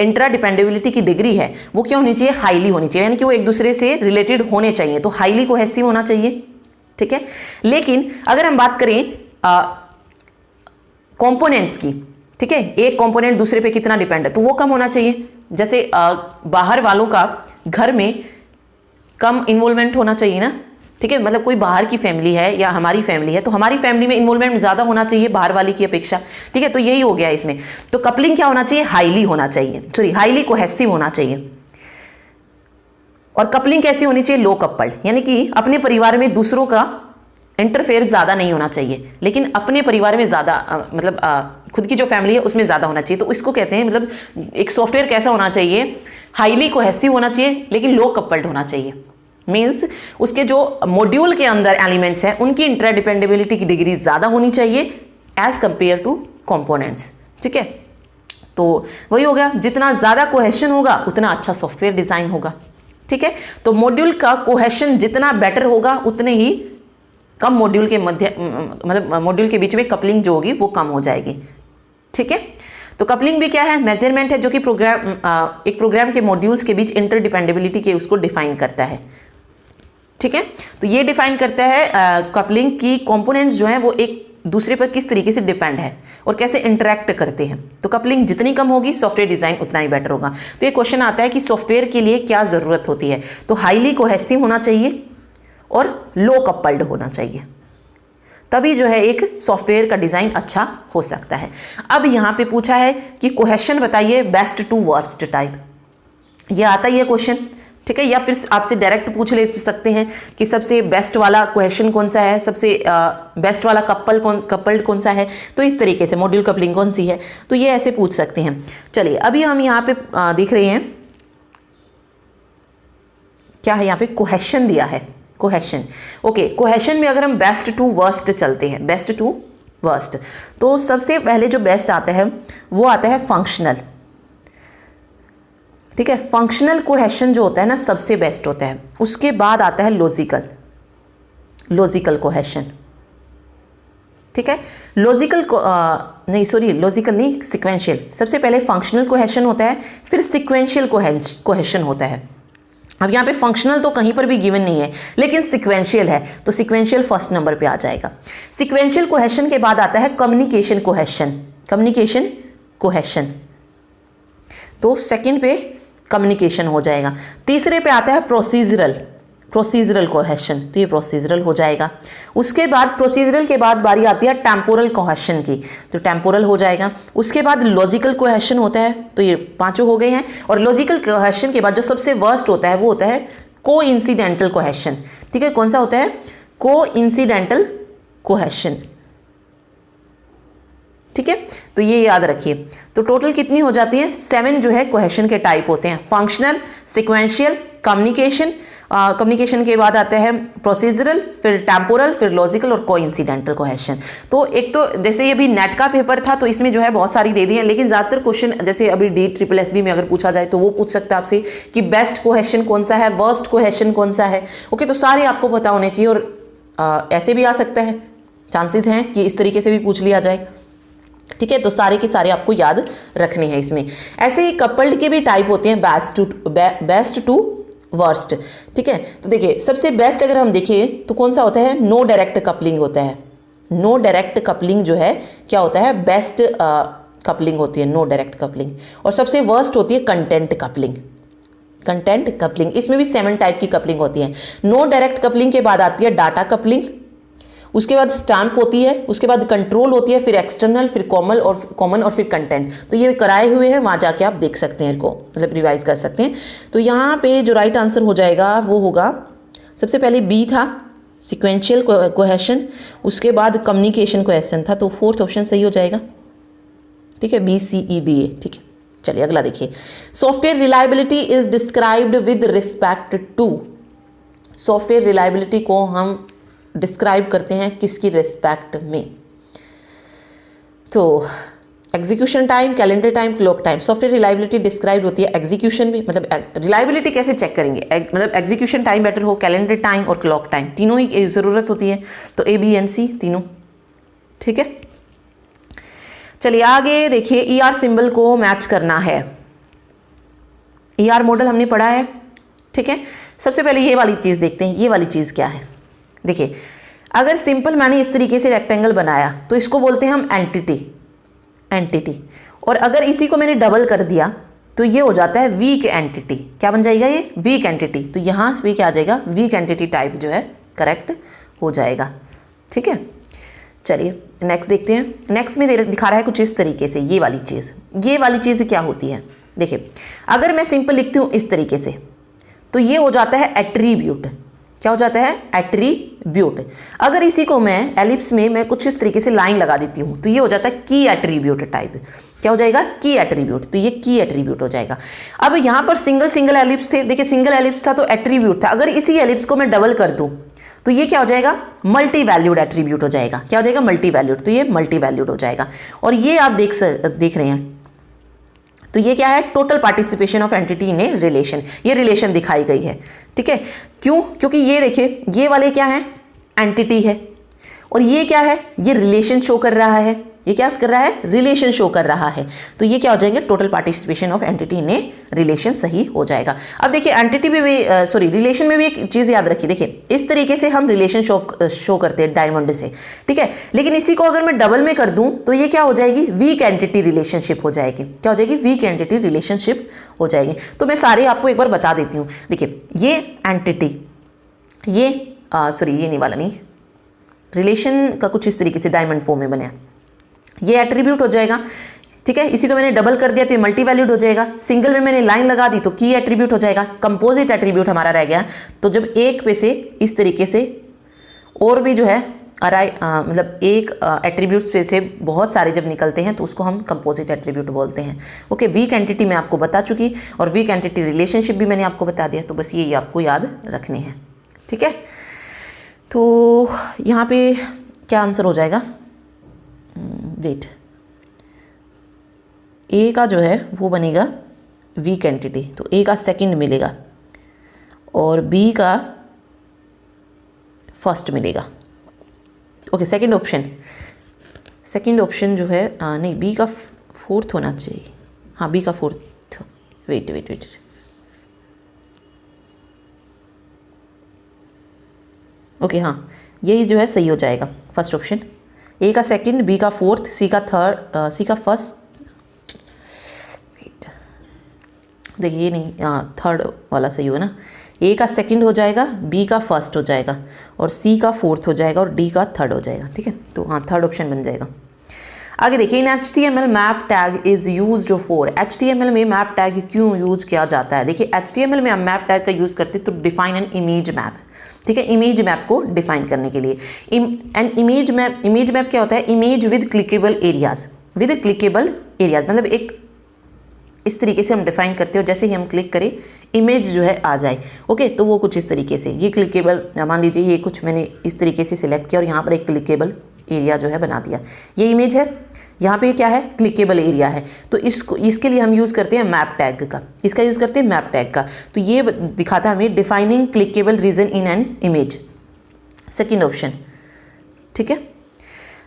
इंट्रा डिपेंडेबिलिटी की डिग्री है वो क्या होनी चाहिए, हाईली होनी चाहिए, यानी कि वो एक दूसरे से रिलेटेड होने चाहिए, तो हाईली कोहेसिव होना चाहिए, ठीक है। लेकिन अगर हम बात करें कंपोनेंट्स की, ठीक है, एक कंपोनेंट दूसरे पे कितना डिपेंड है, तो वो कम होना चाहिए। जैसे बाहर वालों का घर में कम इन्वॉल्वमेंट होना चाहिए ना, ठीक है। मतलब कोई बाहर की फैमिली है या हमारी फैमिली है तो हमारी फैमिली में इन्वॉल्वमेंट ज़्यादा होना चाहिए बाहर वाली की अपेक्षा, ठीक है। तो यही हो गया इसमें। तो कपलिंग क्या होना चाहिए, हाईली होना चाहिए, सॉरी हाईली कोहेसिव होना चाहिए। और कपलिंग कैसी होनी चाहिए, लो कपल्ड, यानी कि अपने परिवार में दूसरों का इंटरफेयर ज़्यादा नहीं होना चाहिए, लेकिन अपने परिवार में ज़्यादा मतलब खुद की जो फैमिली है उसमें ज़्यादा होना चाहिए। तो इसको कहते हैं, मतलब एक सॉफ्टवेयर कैसा होना चाहिए, हाईली कोहेसिव होना चाहिए लेकिन लो कपल्ड होना चाहिए। मीन्स उसके जो मॉड्यूल के अंदर एलिमेंट्स हैं उनकी इंटरडिपेंडेबिलिटी की डिग्री ज़्यादा होनी चाहिए एज कंपेयर टू कंपोनेंट्स। ठीक है, तो वही हो गया, जितना ज़्यादा कोहेशन होगा उतना अच्छा सॉफ्टवेयर डिज़ाइन होगा। ठीक है, तो मॉड्यूल का कोहेशन जितना बेटर होगा उतने ही कम मॉड्यूल के मध्य, मतलब मॉड्यूल के बीच में कपलिंग जो होगी वो कम हो जाएगी। ठीक है, तो कपलिंग भी क्या है, मेजरमेंट है जो कि एक प्रोग्राम के मॉड्यूल्स के बीच इंटरडिपेंडेबिलिटी के उसको डिफाइन करता है। ठीक है, तो ये डिफाइन करता है कपलिंग की कंपोनेंट्स जो हैं वो एक दूसरे पर किस तरीके से डिपेंड है और कैसे इंटरेक्ट करते हैं। तो कपलिंग जितनी कम होगी सॉफ्टवेयर डिजाइन उतना ही बेटर होगा। तो ये क्वेश्चन आता है कि सॉफ्टवेयर के लिए क्या जरूरत होती है, तो हाईली कोहेसिव होना चाहिए और लो कपल्ड होना चाहिए, तभी जो है एक सॉफ्टवेयर का डिजाइन अच्छा हो सकता है। अब यहाँ पे पूछा है कि कोहेशन बताइए बेस्ट टू वर्स्ट टाइप, ये आता ही है क्वेश्चन। ठीक है, या फिर आपसे डायरेक्ट पूछ ले सकते हैं कि सबसे बेस्ट वाला कोहेशन कौन सा है, सबसे बेस्ट वाला कपल्ड कौन सा है, तो इस तरीके से मॉड्यूल कपलिंग कौन सी है, तो ये ऐसे पूछ सकते हैं। चलिए अभी हम यहाँ पे देख रहे हैं क्या है, यहाँ पे कोहेशन दिया है, कोहेशन। ओके, कोहेशन में अगर हम बेस्ट टू वर्स्ट चलते हैं, बेस्ट टू वर्स्ट, तो सबसे पहले जो बेस्ट आता है वो आता है फंक्शनल। ठीक है, फंक्शनल कोहेशन जो होता है ना सबसे बेस्ट होता है। उसके बाद आता है लॉजिकल कोहेशन। ठीक है, लॉजिकल नहीं, सिक्वेंशियल। सबसे पहले फंक्शनल कोहेशन होता है, फिर सिक्वेंशियल कोहेशन होता है। अब यहाँ पे फंक्शनल तो कहीं पर भी गिवन नहीं है, लेकिन सिक्वेंशियल है, तो सिक्वेंशियल फर्स्ट नंबर पे आ जाएगा। सिक्वेंशियल कोहेशन के बाद आता है कम्युनिकेशन कोहेशन, तो सेकंड पे कम्युनिकेशन हो जाएगा। तीसरे पे आता है प्रोसीजरल कोहेशन, तो ये प्रोसीजरल हो जाएगा। उसके बाद प्रोसीजरल के बाद बारी आती है टेम्पोरल कोहेशन की, तो टेम्पोरल हो जाएगा। उसके बाद लॉजिकल कोहेशन होता है, तो ये पांचों हो गए हैं। और लॉजिकल कोहेशन के बाद जो सबसे वर्स्ट होता है वो होता है कोइंसिडेंटल कोहेशन। ठीक है, कौन सा होता है, कोइंसिडेंटल कोहेशन। ठीक है, तो ये याद रखिए। तो टोटल कितनी हो जाती है, 7 जो है कोहेशन के टाइप होते हैं, फंक्शनल, सिक्वेंशियल, कम्युनिकेशन के बाद आता है प्रोसीजरल, फिर टेम्पोरल, फिर लॉजिकल और कोइंसिडेंटल कोहेशन। तो एक तो जैसे ये अभी नेट का पेपर था तो इसमें जो है बहुत सारी दे दी है, लेकिन ज़्यादातर क्वेश्चन जैसे अभी DSSB में अगर पूछा जाए तो वो पूछ सकता है आपसे कि बेस्ट कोहेशन कौन सा है, वर्स्ट कोहेशन कौन सा है। ओके, तो सारे आपको पता होने चाहिए। और ऐसे भी आ सकता है, चांसेस हैं कि इस तरीके से भी पूछ लिया जाए। ठीक है, तो सारे के सारे आपको याद रखने हैं इसमें। ऐसे ही कपल्ड के भी टाइप होते हैं, बेस्ट टू वर्स्ट। ठीक है, तो देखिए सबसे बेस्ट अगर हम देखें तो कौन सा होता है, नो डायरेक्ट कपलिंग होता है। नो डायरेक्ट कपलिंग जो है क्या होता है, बेस्ट कपलिंग होती है, नो डायरेक्ट कपलिंग। और सबसे वर्स्ट होती है कंटेंट कपलिंग। इसमें भी 7 टाइप की कपलिंग होती है। नो डायरेक्ट कपलिंग के बाद आती है डाटा कपलिंग, उसके बाद स्टैम्प होती है, उसके बाद कंट्रोल होती है, फिर एक्सटर्नल, फिर कॉमन और फिर कंटेंट। तो ये कराए हुए हैं, वहाँ जाके आप देख सकते हैं, इनको मतलब रिवाइज कर सकते हैं। तो यहाँ पे जो राइट आंसर हो जाएगा वो होगा, सबसे पहले बी था सिक्वेंशियल कोहेशन, उसके बाद कम्युनिकेशन कोहेशन था, तो 4th ऑप्शन सही हो जाएगा। ठीक है, BCEDA। ठीक है, चलिए अगला देखिए। Software reliability is described with respect to, software reliability को हम डिस्क्राइब करते हैं किसकी रिस्पेक्ट में, तो execution time, calendar time, clock time. Software reliability describe होती है एग्जीक्यूशन में, मतलब रिलायबिलिटी कैसे चेक करेंगे, मतलब एग्जीक्यूशन टाइम बेटर हो, कैलेंडर टाइम और क्लॉक टाइम, तीनों ही ज़रूरत होती है। तो A, B and C तीनों। ठीक है, चलिए आगे देखिए। ER सिंबल को मैच करना है, ER मॉडल हमने पढ़ा है। ठीक है, सबसे पहले ये वाली चीज़ देखते हैं, ये वाली चीज़ क्या है। देखिए अगर सिंपल मैंने इस तरीके से रेक्टेंगल बनाया तो इसको बोलते हैं हम एंटिटी, और अगर इसी को मैंने डबल कर दिया तो ये हो जाता है वीक एंटिटी। क्या बन जाएगा ये, वीक एंटिटी। तो यहाँ भी क्या आ जाएगा, वीक एंटिटी टाइप जो है करेक्ट हो जाएगा। ठीक है, चलिए नेक्स्ट देखते हैं। नेक्स्ट में दिखा रहा है कुछ इस तरीके से, ये वाली चीज़ क्या होती है। देखिए अगर मैं सिंपल लिखती हूँ इस तरीके से तो ये हो जाता है एट्रीब्यूट। क्या हो जाता है, एट्रीब्यूट। अगर इसी को मैं एलिप्स में मैं कुछ इस तरीके से लाइन लगा देती हूँ तो ये हो जाता है की एट्रीब्यूट टाइप। क्या हो जाएगा, की एट्रीब्यूट, तो ये की एट्रीब्यूट हो जाएगा। अब यहाँ पर सिंगल सिंगल एलिप्स थे, देखिए सिंगल एलिप्स था तो एट्रीब्यूट था, अगर इसी एलिप्स को मैं डबल कर दूँ तो ये क्या हो जाएगा, मल्टी वैल्यूड एट्रीब्यूट हो जाएगा। क्या हो जाएगा, मल्टी वैल्यूड, तो ये मल्टी वैल्यूड हो जाएगा। और ये आप देख रहे हैं, तो ये क्या है, total participation of entity in a relation, ये रिलेशन दिखाई गई है। ठीक है, क्यों, क्योंकि ये देखिए ये वाले क्या है, एंटिटी है, और ये क्या है, ये रिलेशन शो कर रहा है, ये क्या कर रहा है, रिलेशन शो कर रहा है। तो ये क्या हो जाएंगे, total participation of entity in a relation सही हो जाएगा। अब देखिए एंटिटी में भी सॉरी रिलेशन में भी एक चीज याद रखिए, देखिए इस तरीके से हम रिलेशन शो करते हैं डायमंड से, ठीक है, लेकिन इसी को अगर मैं डबल में कर दूं तो ये क्या हो जाएगी, वीक एंटिटी रिलेशनशिप हो जाएगी। क्या हो जाएगी, वीक एंटिटी रिलेशनशिप हो जाएगी। तो मैं सारे आपको एक बार बता देती हूँ। देखिए ये एंटिटी, ये सॉरी ये नहीं वाला नहीं, रिलेशन का कुछ इस तरीके से डायमंड फॉर्म में बना, ये एट्रीब्यूट हो जाएगा। ठीक है, इसी को मैंने डबल कर दिया तो ये मल्टी वैल्यूड हो जाएगा। सिंगल में मैंने लाइन लगा दी तो की एट्रीब्यूट हो जाएगा। कंपोजिट एट्रीब्यूट हमारा रह गया, तो जब एक पे से इस तरीके से और भी जो है मतलब एक एट्रीब्यूट्स पे से बहुत सारे जब निकलते हैं तो उसको हम कंपोजिट एट्रीब्यूट बोलते हैं। ओके, वीक एंटिटी मैं आपको बता चुकी और वीक एंटिटी रिलेशनशिप भी मैंने आपको बता दिया, तो बस ये आपको याद रखने हैं। ठीक है, तो यहाँ पे क्या आंसर हो जाएगा, वेट, ए का जो है वो बनेगा वीक एंटिटी, तो ए का सेकंड मिलेगा और बी का फर्स्ट मिलेगा। ओके, सेकंड ऑप्शन जो है नहीं, बी का फोर्थ होना चाहिए, हाँ बी का फोर्थ, वेट ओके, हाँ यही जो है सही हो जाएगा, फर्स्ट ऑप्शन, ए का सेकंड, बी का फोर्थ, सी का थर्ड, सी का फर्स्ट, वेट देखिए ये नहीं, थर्ड वाला सही हो ना, ए का सेकंड हो जाएगा, बी का फर्स्ट हो जाएगा और सी का फोर्थ हो जाएगा और डी का थर्ड हो जाएगा। ठीक है, तो हाँ थर्ड ऑप्शन बन जाएगा। आगे देखिए, इन HTML map tag is used for, HTML में मैप टैग क्यों यूज किया जाता है। देखिए HTML में हम मैप टैग का यूज करते हैं तो डिफाइन एन इमेज मैप, ठीक है, इमेज मैप को डिफाइन करने के लिए। एन इमेज मैप क्या होता है, इमेज विद क्लिकेबल एरियाज, मतलब एक इस तरीके से हम डिफाइन करते हो, जैसे ही हम क्लिक करें इमेज जो है आ जाए। ओके, तो वो कुछ इस तरीके से, ये क्लिकेबल, मान लीजिए ये कुछ मैंने इस तरीके से सिलेक्ट किया और यहाँ पर एक क्लिकेबल एरिया जो है बना दिया, ये इमेज है, यहाँ पे क्या है, क्लिकेबल एरिया है, तो इसके लिए हम यूज़ करते हैं मैप टैग का, इसका यूज़ करते हैं मैप टैग का। तो ये दिखाता है हमें defining clickable region in an image, second option. ठीक है,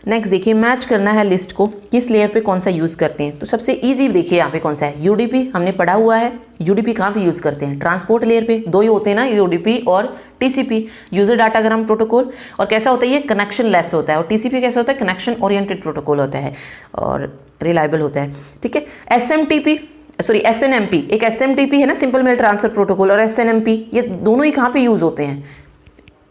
नेक्स्ट देखिए, मैच करना है लिस्ट को, किस लेयर पे कौन सा यूज़ करते हैं। तो सबसे इजी देखिए यहाँ पे कौन सा है, यूडीपी, हमने पढ़ा हुआ है। यूडीपी कहाँ पे यूज़ करते हैं, ट्रांसपोर्ट लेयर पे, दो ही होते हैं ना, यूडीपी और टीसीपी, यूजर डाटाग्राम प्रोटोकॉल। और कैसा होता है, ये कनेक्शन लेस होता है, और टीसीपी कैसा होता है, कनेक्शन ओरिएंटेड प्रोटोकॉल होता है और रिलायबल होता है। ठीक है, एसएनएमपी, एक एसएमटीपी है ना, सिंपल मेल ट्रांसफर प्रोटोकॉल, और एसएनएमपी, ये दोनों ही कहाँ पे यूज़ होते हैं,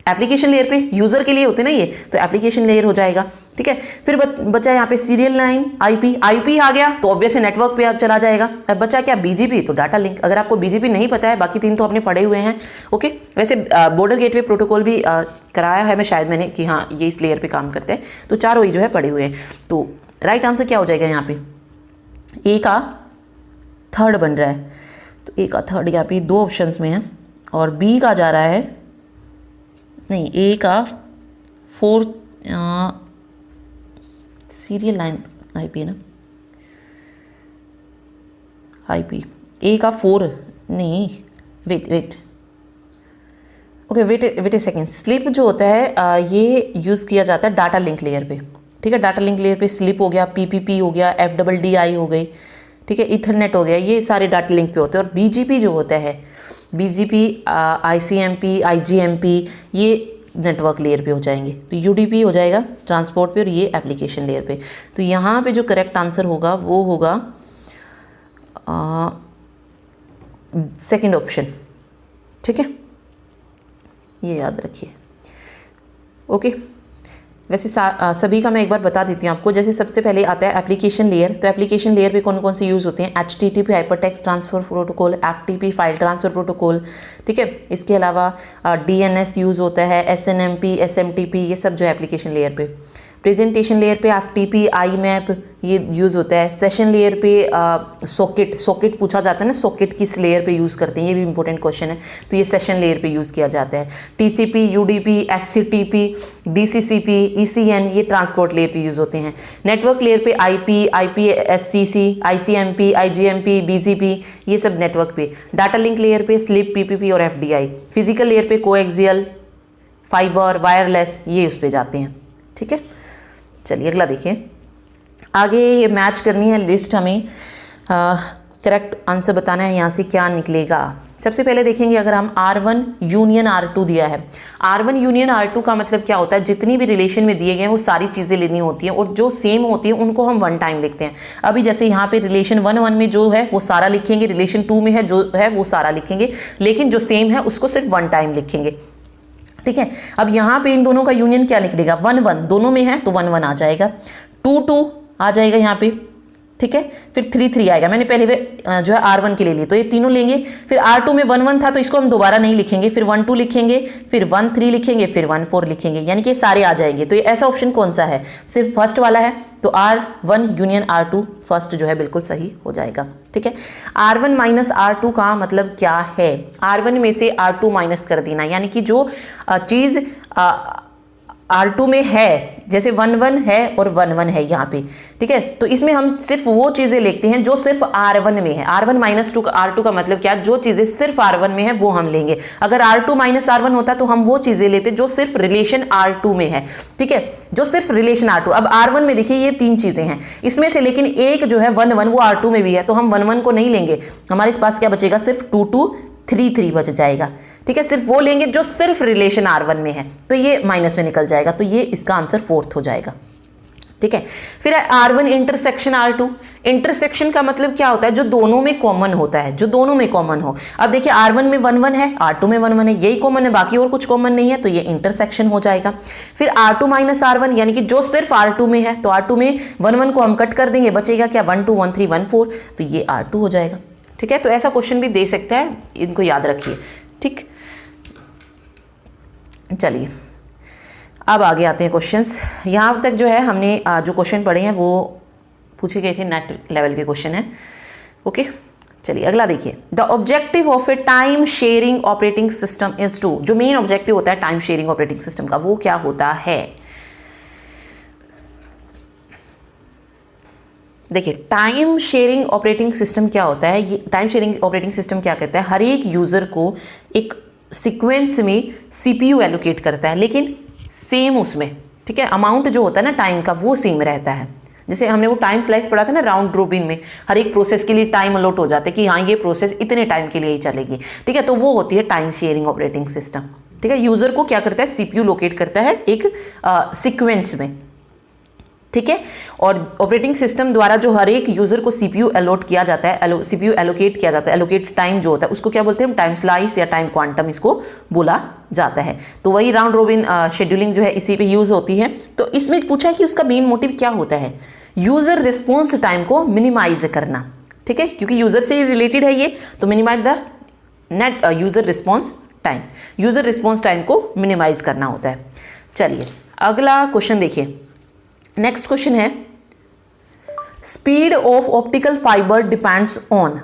एप्लीकेशन लेयर पे, यूजर के लिए होते हैं ना ये, तो एप्लीकेशन लेयर हो जाएगा। ठीक है, फिर बचा यहाँ पे सीरियल लाइन, आईपी आ गया तो ऑब्वियसली नेटवर्क पे चला जाएगा। अब बचा क्या, बीजीपी, तो डाटा लिंक। अगर आपको बीजीपी नहीं पता है, बाकी तीन तो आपने पढ़े हुए हैं। ओके, वैसे बॉर्डर गेटवे प्रोटोकॉल भी कराया है मैंने कि हाँ ये इस लेयर पे काम करते हैं, तो चारों ही जो है पढ़े हुए हैं। तो राइट आंसर क्या हो जाएगा यहाँ पे, ए का थर्ड बन रहा है, तो ए का थर्ड यहाँ पे दो ऑप्शन में है, और बी का जा रहा है, नहीं ए का फोर्थ, सीरियल लाइन आईपी है ना, आईपी, ए का फोर, नहीं वेट ओके, वेट ए सेकेंड, स्लिप जो होता है ये यूज़ किया जाता है डाटा लिंक लेयर पे। ठीक है, data link layer pay slip हो गया, पीपीपी हो गया, FDDI हो गई, ठीक है, इथरनेट हो गया, ये सारे डाटा लिंक पे होते हैं। और बीजीपी जो होता है, बीजीपी, ICMP, IGMP, ये नेटवर्क लेयर पे हो जाएंगे। तो यूडीपी हो जाएगा ट्रांसपोर्ट पे और ये एप्लीकेशन लेयर पे। तो यहाँ पे जो करेक्ट आंसर होगा वो होगा सेकंड ऑप्शन। ठीक है, ये याद रखिए। ओके, वैसे सभी का मैं एक बार बता देती हूँ आपको। जैसे सबसे पहले आता है एप्लीकेशन लेयर। तो एप्लीकेशन लेयर पे कौन कौन से यूज़ होते हैं? HTTP hypertext transfer protocol, FTP file transfer protocol, ठीक है। इसके अलावा DNS यूज़ होता है, SNMP, SMTP, ये सब जो है एप्लीकेशन लेयर पे। प्रेजेंटेशन लेयर पे FTP, IMAP ये यूज़ होता है। सेशन लेयर पे सॉकेट पूछा जाता है ना, सॉकेट किस लेयर पे यूज़ करते हैं, ये भी इंपॉर्टेंट क्वेश्चन है, तो ये सेशन लेयर पे यूज़ किया जाता है। TCP, UDP, SCTP, DCCP, ECN ये ट्रांसपोर्ट लेयर पे यूज़ होते हैं। नेटवर्क लेयर पे IP, IPSCC, ICMP, IGMP, BGP ये सब नेटवर्क पे। डाटा लिंक लेयर पे SLIP, PPP और FDI। फिजिकल लेयर पे कोएक्सियल, फाइबर, वायरलेस ये उस पर जाते हैं, ठीक है। चलिए अगला देखिए। आगे ये मैच करनी है लिस्ट, हमें करेक्ट आंसर बताना है यहाँ से क्या निकलेगा। सबसे पहले देखेंगे, अगर हम R1 यूनियन R2 दिया है, R1 यूनियन R2 का मतलब क्या होता है? जितनी भी रिलेशन में दिए गए हैं वो सारी चीज़ें लेनी होती हैं और जो सेम होती है उनको हम वन टाइम लिखते हैं। अभी जैसे यहाँ पे रिलेशन 1 में जो है वो सारा लिखेंगे, रिलेशन 2 में है जो है वो सारा लिखेंगे, लेकिन जो सेम है उसको सिर्फ वन टाइम लिखेंगे, ठीक है। अब यहाँ पे इन दोनों का यूनियन क्या निकलेगा? 1 दोनों में है तो 1 आ जाएगा, 2 आ जाएगा यहाँ पे, ठीक है। फिर 3 आएगा। मैंने पहले जो है R1 के ले लिए, तो ये तीनों लेंगे। फिर R2 में 1 था तो इसको हम दोबारा नहीं लिखेंगे, फिर 1 लिखेंगे, फिर 1 लिखेंगे, फिर 1 यानी कि सारे आ जाएंगे। तो ये ऐसा ऑप्शन कौन सा है? सिर्फ फर्स्ट वाला है, तो R1 यूनियन R2 फर्स्ट जो है बिल्कुल सही हो जाएगा, ठीक है। R1 माइनस R2 का मतलब क्या है? R1 में से R2 माइनस कर देना, यानी कि जो चीज़ R2 में है, जैसे 1 है और 1 है यहाँ पे, ठीक है। तो इसमें हम सिर्फ वो चीज़ें लिखते हैं जो सिर्फ R1 में है। R1 माइनस R2 का मतलब क्या? जो चीज़ें सिर्फ R1 में है वो हम लेंगे। अगर R2 माइनस R1 होता तो हम वो चीज़ें लेते जो सिर्फ रिलेशन R2 में है, ठीक है, जो सिर्फ रिलेशन R2। अब R1 में देखिए ये 3 चीज़ें हैं इसमें से, लेकिन एक जो है 1 वो R2 में भी है, तो हम 1 को नहीं लेंगे। हमारे पास क्या बचेगा? सिर्फ 2 3 बच जाएगा, ठीक है। सिर्फ वो लेंगे जो सिर्फ रिलेशन R1 में है, तो ये माइनस में निकल जाएगा, तो ये इसका आंसर 4th हो जाएगा, ठीक है। फिर R1 इंटरसेक्शन R2। इंटरसेक्शन का मतलब क्या होता है? जो दोनों में कॉमन होता है, जो दोनों में कॉमन हो। अब देखिए R1 में 1 है, R2 में 1 है, यही कॉमन है, बाकी और कुछ कॉमन नहीं है, तो ये इंटरसेक्शन हो जाएगा। फिर R2 माइनस R1 यानी कि जो सिर्फ R2 में है, तो R2 में 1 को हम कट कर देंगे, बचेगा क्या? 1 2 1 3 1 4, तो ये R2 हो जाएगा, ठीक है। तो ऐसा क्वेश्चन भी दे सकता है, इनको याद रखिए, ठीक। चलिए अब आगे आते हैं क्वेश्चंस। यहाँ तक जो है हमने जो क्वेश्चन पढ़े हैं वो पूछे गए थे, नेट लेवल के क्वेश्चन है, ओके। चलिए अगला देखिए। The objective of a time sharing operating system is to, जो मेन ऑब्जेक्टिव होता है टाइम शेयरिंग ऑपरेटिंग सिस्टम का, वो क्या होता है? देखिए टाइम शेयरिंग ऑपरेटिंग सिस्टम क्या होता है? ये टाइम शेयरिंग ऑपरेटिंग सिस्टम क्या कहता है? हर एक यूज़र को एक सीक्वेंस में CPU एलोकेट करता है, लेकिन सेम उसमें, ठीक है, अमाउंट जो होता है ना टाइम का वो सेम रहता है। जैसे हमने वो टाइम स्लाइस पढ़ा था ना, राउंड रोबिन में हर एक प्रोसेस के लिए टाइम अलॉट हो जाता है कि हाँ ये प्रोसेस इतने टाइम के लिए ही चलेगी, ठीक है। तो वो होती है टाइम शेयरिंग ऑपरेटिंग सिस्टम, ठीक है। यूज़र को क्या करता है? CPU लोकेट करता है एक सीक्वेंस में, ठीक है। और ऑपरेटिंग सिस्टम द्वारा जो हर एक यूजर को CPU अलॉट किया जाता है, CPU एलोकेट किया जाता है, एलोकेट टाइम जो होता है उसको क्या बोलते हैं? टाइम स्लाइस या टाइम क्वांटम इसको बोला जाता है। तो वही राउंड रोबिन शेड्यूलिंग जो है इसी पे यूज होती है। तो इसमें पूछा है कि उसका मेन मोटिव क्या होता है? यूजर रिस्पॉन्स टाइम को मिनिमाइज करना, ठीक है, क्योंकि यूजर से रिलेटेड है ये, तो minimize the net user response time, user response time को मिनिमाइज करना होता है। चलिए अगला क्वेश्चन देखिए। नेक्स्ट क्वेश्चन है, speed of optical fiber depends on.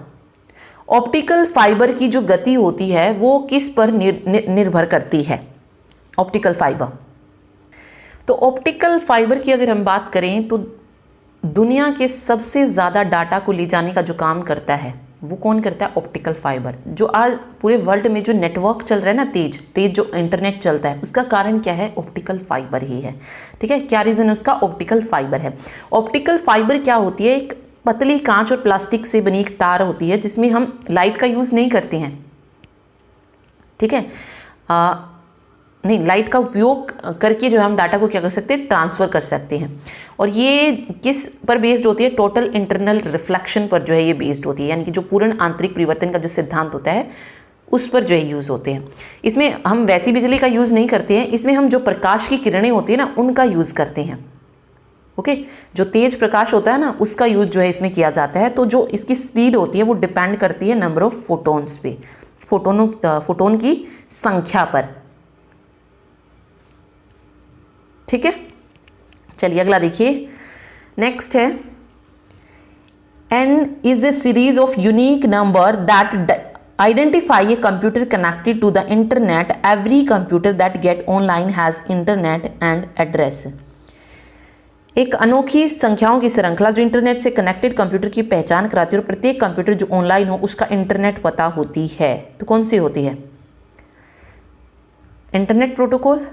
Optical fiber की जो गति होती है वो किस पर निर्भर करती है? Optical fibre. तो ऑप्टिकल फाइबर की अगर हम बात करें तो दुनिया के सबसे ज़्यादा डाटा को ले जाने का जो काम करता है वो कौन करता है? Optical fibre. जो आज पूरे वर्ल्ड में जो नेटवर्क चल रहा है ना, तेज जो इंटरनेट चलता है, उसका कारण क्या है? ऑप्टिकल फाइबर ही है, ठीक है। क्या रीज़न है उसका? ऑप्टिकल फाइबर है। ऑप्टिकल फाइबर क्या होती है? एक पतली कांच और प्लास्टिक से बनी एक तार होती है जिसमें हम लाइट का यूज़ नहीं करते हैं, ठीक है। नहीं, लाइट का उपयोग करके जो हम डाटा को क्या कर सकते हैं? ट्रांसफ़र कर सकते हैं। और ये किस पर बेस्ड होती है? टोटल इंटरनल रिफ्लेक्शन पर जो है ये बेस्ड होती है, यानी कि जो पूर्ण आंतरिक परिवर्तन का जो सिद्धांत होता है उस पर जो है यूज़ होते हैं। इसमें हम वैसी बिजली का यूज़ नहीं करते हैं, इसमें हम जो प्रकाश की किरणें होती है ना उनका यूज़ करते हैं। ओके, जो तेज प्रकाश होता है ना उसका यूज़ जो है इसमें किया जाता है। तो जो इसकी स्पीड होती है वो डिपेंड करती है नंबर ऑफ फोटोन्स पे, फोटोन की संख्या पर। ठीक है, चलिए अगला देखिए। नेक्स्ट है n is a series of unique number that identify a computer connected to the internet. Every computer that get online has internet and address. एक अनोखी संख्याओं की श्रृंखला जो इंटरनेट से कनेक्टेड कंप्यूटर की पहचान कराती है और प्रत्येक कंप्यूटर जो ऑनलाइन हो उसका इंटरनेट पता होती है। तो कौन सी होती है? Internet protocol.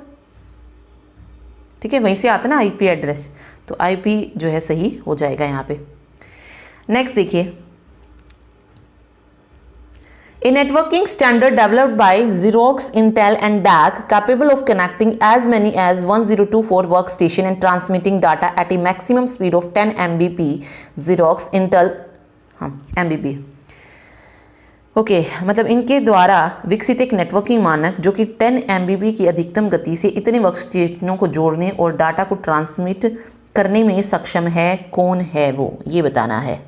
ठीक है, वहीं से आता ना आईपी एड्रेस, तो आईपी जो है सही हो जाएगा यहाँ पे। नेक्स्ट देखिए, a networking standard developed by Xerox, Intel and DAC capable of connecting as many as 1024 workstation and transmitting data at a maximum speed of 10 Mbps. Xerox, Intel, MBP। Okay, मतलब इनके द्वारा विकसित एक नेटवर्किंग मानक जो कि 10 Mbps की अधिकतम गति से इतने वर्कस्टेशनों को जोड़ने और डाटा को ट्रांसमिट करने में सक्षम है। कौन है वो, ये बताना है।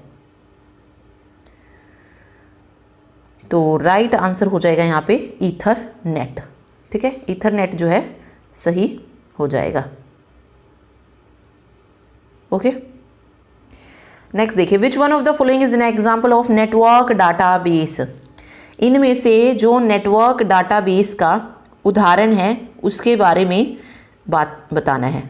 तो राइट आंसर हो जाएगा यहाँ पे ईथरनेट। ठीक है, ईथरनेट जो है सही हो जाएगा। ओके, नेक्स्ट देखिए, which one of the following is an example of network database. इनमें से जो नेटवर्क डाटाबेस का उदाहरण है उसके बारे में बात बताना है।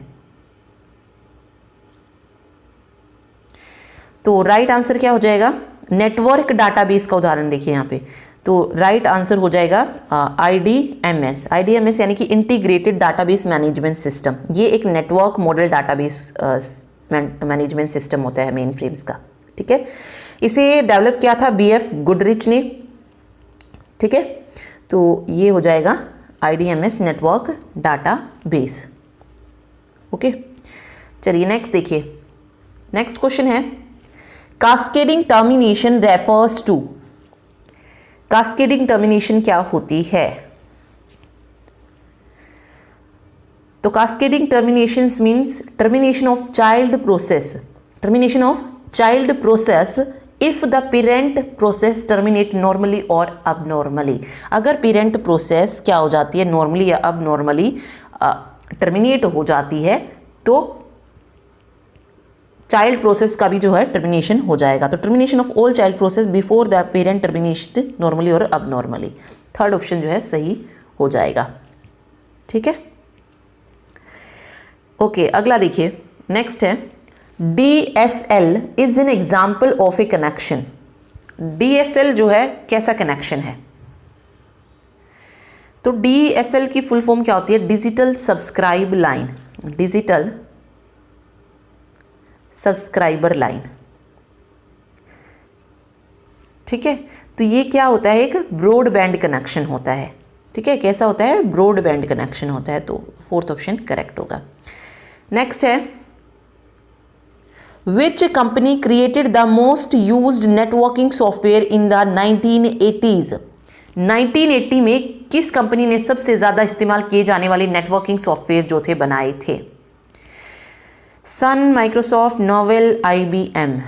तो राइट आंसर क्या हो जाएगा? नेटवर्क डाटाबेस का उदाहरण देखिए यहाँ पे, तो राइट आंसर हो जाएगा IDMS। IDMS यानी कि इंटीग्रेटेड डाटाबेस मैनेजमेंट सिस्टम। ये एक network model database management system होता है मेन फ्रेम्स का। ठीक है, इसे डेवलप किया था BF गुडरिच ने। ठीक है, तो ये हो जाएगा IDMS नेटवर्क डाटाबेस। ओके, चलिए नेक्स्ट देखिए। नेक्स्ट क्वेश्चन है, cascading termination refers to. Cascading termination क्या होती है? तो cascading termination means termination of child process. Termination of child process if the parent process terminate normally और अबनॉर्मली। अगर parent process क्या हो जाती है, नॉर्मली या अबनॉर्मली टर्मिनेट हो जाती है तो चाइल्ड प्रोसेस का भी जो है टर्मिनेशन हो जाएगा। तो termination of all child process before the parent termination normally और अबनॉर्मली। थर्ड ऑप्शन जो है सही हो जाएगा। ठीक है, ओके, अगला देखिए। नेक्स्ट है, DSL is an example of A connection. DSL जो है कैसा कनेक्शन है? तो DSL की फुल फॉर्म क्या होती है? Digital subscribe line. Digital subscriber line. ठीक है, तो ये क्या होता है? एक ब्रॉडबैंड कनेक्शन होता है। ठीक है, कैसा होता है? ब्रॉडबैंड कनेक्शन होता है। तो फोर्थ ऑप्शन करेक्ट होगा। नेक्स्ट है, which company created the most used networking software in the 1980s। 1980 में किस कंपनी ने सबसे ज्यादा इस्तेमाल किए जाने वाले नेटवर्किंग सॉफ्टवेयर जो थे बनाए थे? सन, माइक्रोसॉफ्ट, नोवेल, IBM।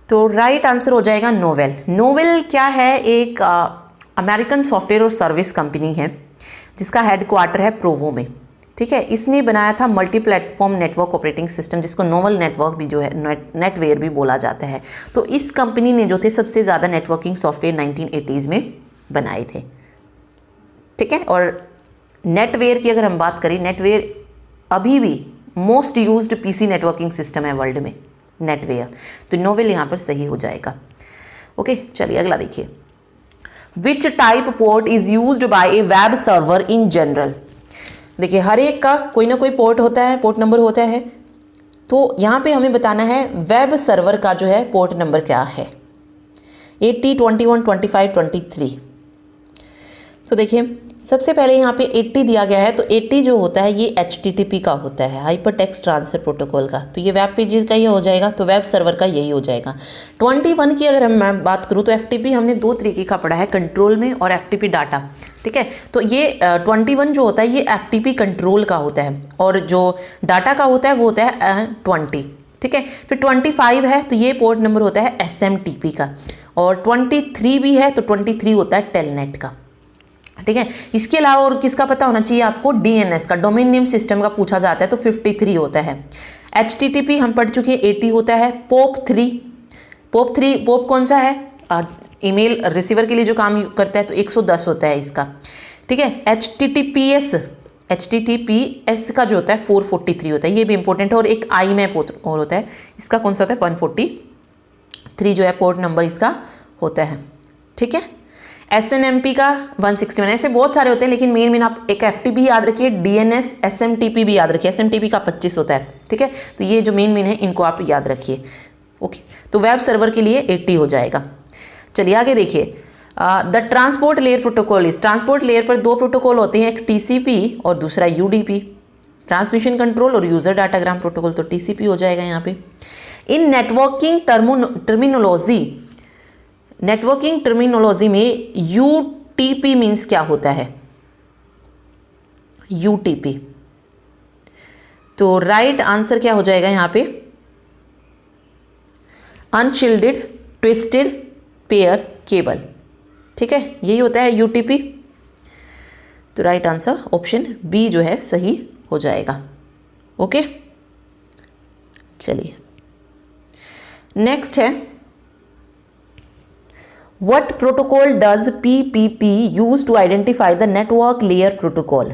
तो राइट आंसर हो जाएगा नोवेल। नोवेल क्या है? एक अमेरिकन सॉफ्टवेयर और सर्विस कंपनी है जिसका हेडक्वार्टर है प्रोवो में। ठीक है, इसने बनाया था multi platform network operating system जिसको नोवेल नेटवर्क भी जो है नेटवेयर भी बोला जाता है। तो इस कंपनी ने जो थे सबसे ज़्यादा नेटवर्किंग सॉफ्टवेयर 1980s में बनाए थे। ठीक है, और नेटवेयर की अगर हम बात करें, नेटवेयर अभी भी most used PC networking system है वर्ल्ड में, नेटवेयर। तो नोवेल यहाँ पर सही हो जाएगा। ओके, चलिए अगला देखिए। Which type port is used by a web server in general. देखिए, हर एक का कोई ना कोई पोर्ट होता है, पोर्ट नंबर होता है। तो यहाँ पे हमें बताना है वेब सर्वर का जो है पोर्ट नंबर क्या है। 80, 21, 25, 23। तो देखिए सबसे पहले यहाँ पे 80 दिया गया है, तो 80 जो होता है ये HTTP का होता है, हाइपर टेक्स्ट ट्रांसफर प्रोटोकॉल का, तो ये वेब पेजेस का ही हो जाएगा, तो वेब सर्वर का यही हो जाएगा। 21 की अगर मैं बात करूँ तो FTP हमने दो तरीके का पढ़ा है, कंट्रोल में और FTP डाटा, ठीक है। तो ये 21 जो होता है ये FTP कंट्रोल का होता है, और जो डाटा का होता है वो होता है 20, ठीक है। फिर 25 है तो ये पोर्ट नंबर होता है SMTP का, और 23 भी है तो 23 होता है टेलनेट का, ठीक है। इसके अलावा और किसका पता होना चाहिए आपको, DNS का, डोमेन नेम सिस्टम का पूछा जाता है तो 53 होता है। HTTP हम पढ़ चुके हैं 80 होता है। पोप कौन सा है, ईमेल रिसीवर के लिए जो काम करता है, तो 110 होता है इसका, ठीक है। HTTPS का जो होता है 443 होता है, ये भी इंपॉर्टेंट है। और एक IMAP और होता है, इसका कौन सा होता है 143 जो है पोर्ट नंबर इसका होता है, ठीक है। SNMP का 161, ऐसे बहुत सारे होते हैं, लेकिन मेन आप एक FTP याद रखिए, DNS SMTP भी याद रखिए, SMTP का 25 होता है, ठीक है। तो ये जो मेन है इनको आप याद रखिए, ओके। तो वेब सर्वर के लिए 80 हो जाएगा। चलिए आगे देखिए, the transport layer protocol is, transport layer पर दो प्रोटोकॉल होते हैं, एक TCP और दूसरा UDP, ट्रांसमिशन कंट्रोल और यूजर डाटाग्राम प्रोटोकॉल, तो TCP हो जाएगा यहाँ पे। इन नेटवर्किंग टर्मिनोलॉजी में UTP मीन्स क्या होता है, UTP, तो राइट आंसर क्या हो जाएगा यहाँ पे, अनशील्डेड ट्विस्टेड पेयर केबल, ठीक है, यही होता है UTP। तो राइट आंसर ऑप्शन बी जो है सही हो जाएगा, ओके। चलिए नेक्स्ट है, What protocol does PPP use to identify the network layer protocol?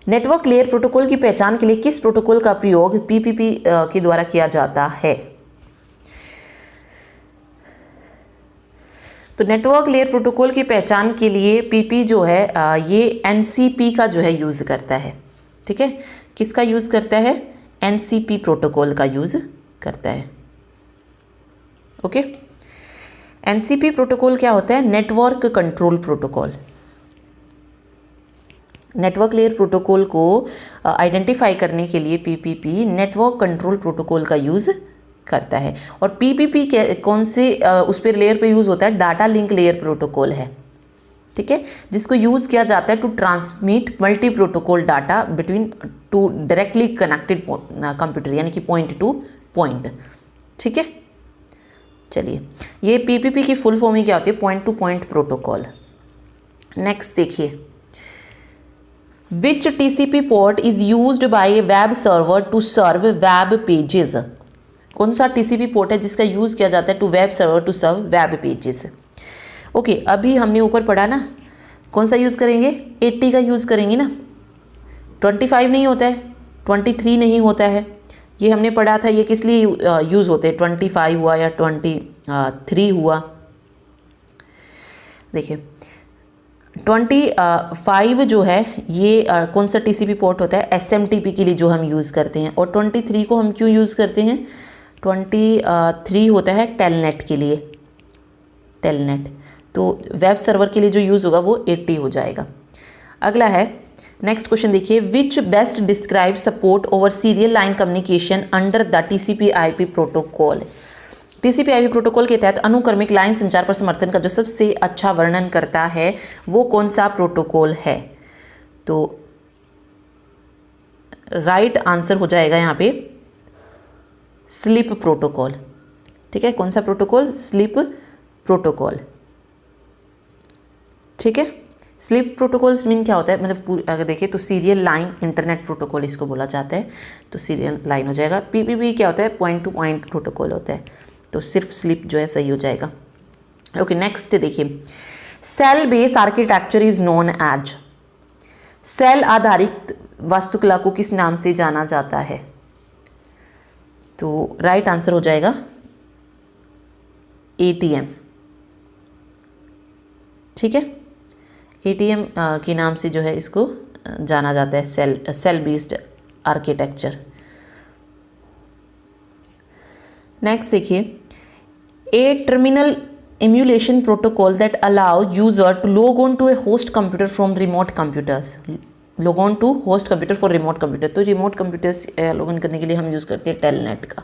Network layer protocol की पहचान के लिए किस प्रोटोकॉल का प्रयोग PPP के द्वारा किया जाता है? तो नेटवर्क लेयर प्रोटोकॉल की पहचान के लिए PP जो है ये NCP का जो है यूज़ करता है, ठीक है। किसका यूज़ करता है, NCP प्रोटोकॉल का यूज़ करता है, ओके। NCP प्रोटोकॉल क्या होता है, network control protocol. Network layer protocol को आइडेंटिफाई करने के लिए PPP नेटवर्क कंट्रोल प्रोटोकॉल का यूज़ करता है। और PPP कौन से उस पर लेयर पे यूज़ होता है, डाटा लिंक लेयर प्रोटोकॉल है, ठीक है, जिसको यूज़ किया जाता है to transmit multi protocol data between two directly connected computer, यानी कि पॉइंट टू पॉइंट, ठीक है। चलिए ये PPP की फुल फॉर्म ही क्या होती है, point to point protocol. Next देखिए, which TCP port is used by a web server to serve web pages, कौन सा TCP पोर्ट है जिसका यूज किया जाता है to web server to serve web pages, okay. अभी हमने ऊपर पढ़ा ना, कौन सा यूज करेंगे, 80 का यूज करेंगे ना, 25 नहीं होता है, 23 नहीं होता है, ये हमने पढ़ा था, ये किस लिए यूज़ होते हैं, 25 हुआ या 23 हुआ। देखिए 25 जो है ये कौन सा TCP पोर्ट होता है, SMTP के लिए जो हम यूज़ करते हैं, और 23 को हम क्यों यूज़ करते हैं, 23 होता है टेलनेट के लिए, टेलनेट, तो वेब सर्वर के लिए जो यूज़ होगा वो 80 हो जाएगा। अगला है, नेक्स्ट क्वेश्चन देखिए, विच best describe support over serial line communication under the TCP/IP protocol. TCP/IP protocol के तहत अनुक्रमिक लाइन संचार पर समर्थन का जो सबसे अच्छा वर्णन करता है वो कौन सा प्रोटोकॉल है, तो राइट आंसर हो जाएगा यहाँ पे स्लीप प्रोटोकॉल, ठीक है। कौन सा प्रोटोकॉल, स्लीप प्रोटोकॉल, ठीक है। स्लीप प्रोटोकॉल्स मीन क्या होता है, मतलब अगर देखिए तो सीरियल लाइन इंटरनेट प्रोटोकॉल इसको बोला जाता है, तो सीरियल लाइन हो जाएगा। PPP क्या होता है, पॉइंट टू पॉइंट प्रोटोकॉल होता है, तो सिर्फ स्लीप जो है सही हो जाएगा, ओके। नेक्स्ट देखिए, cell base architecture is known as, cell आधारित वास्तुकला को किस नाम से जाना जाता है, तो राइट आंसर हो जाएगा ATM, ठीक है। ATM के नाम से जो है इसको जाना जाता है, सेल बेस्ड आर्किटेक्चर। नेक्स्ट देखिए, ए terminal emulation protocol that allow user to log on to a host computer from remote computers. log on to host computer for remote computer. तो remote computers log on करने के लिए हम use करते हैं telnet का,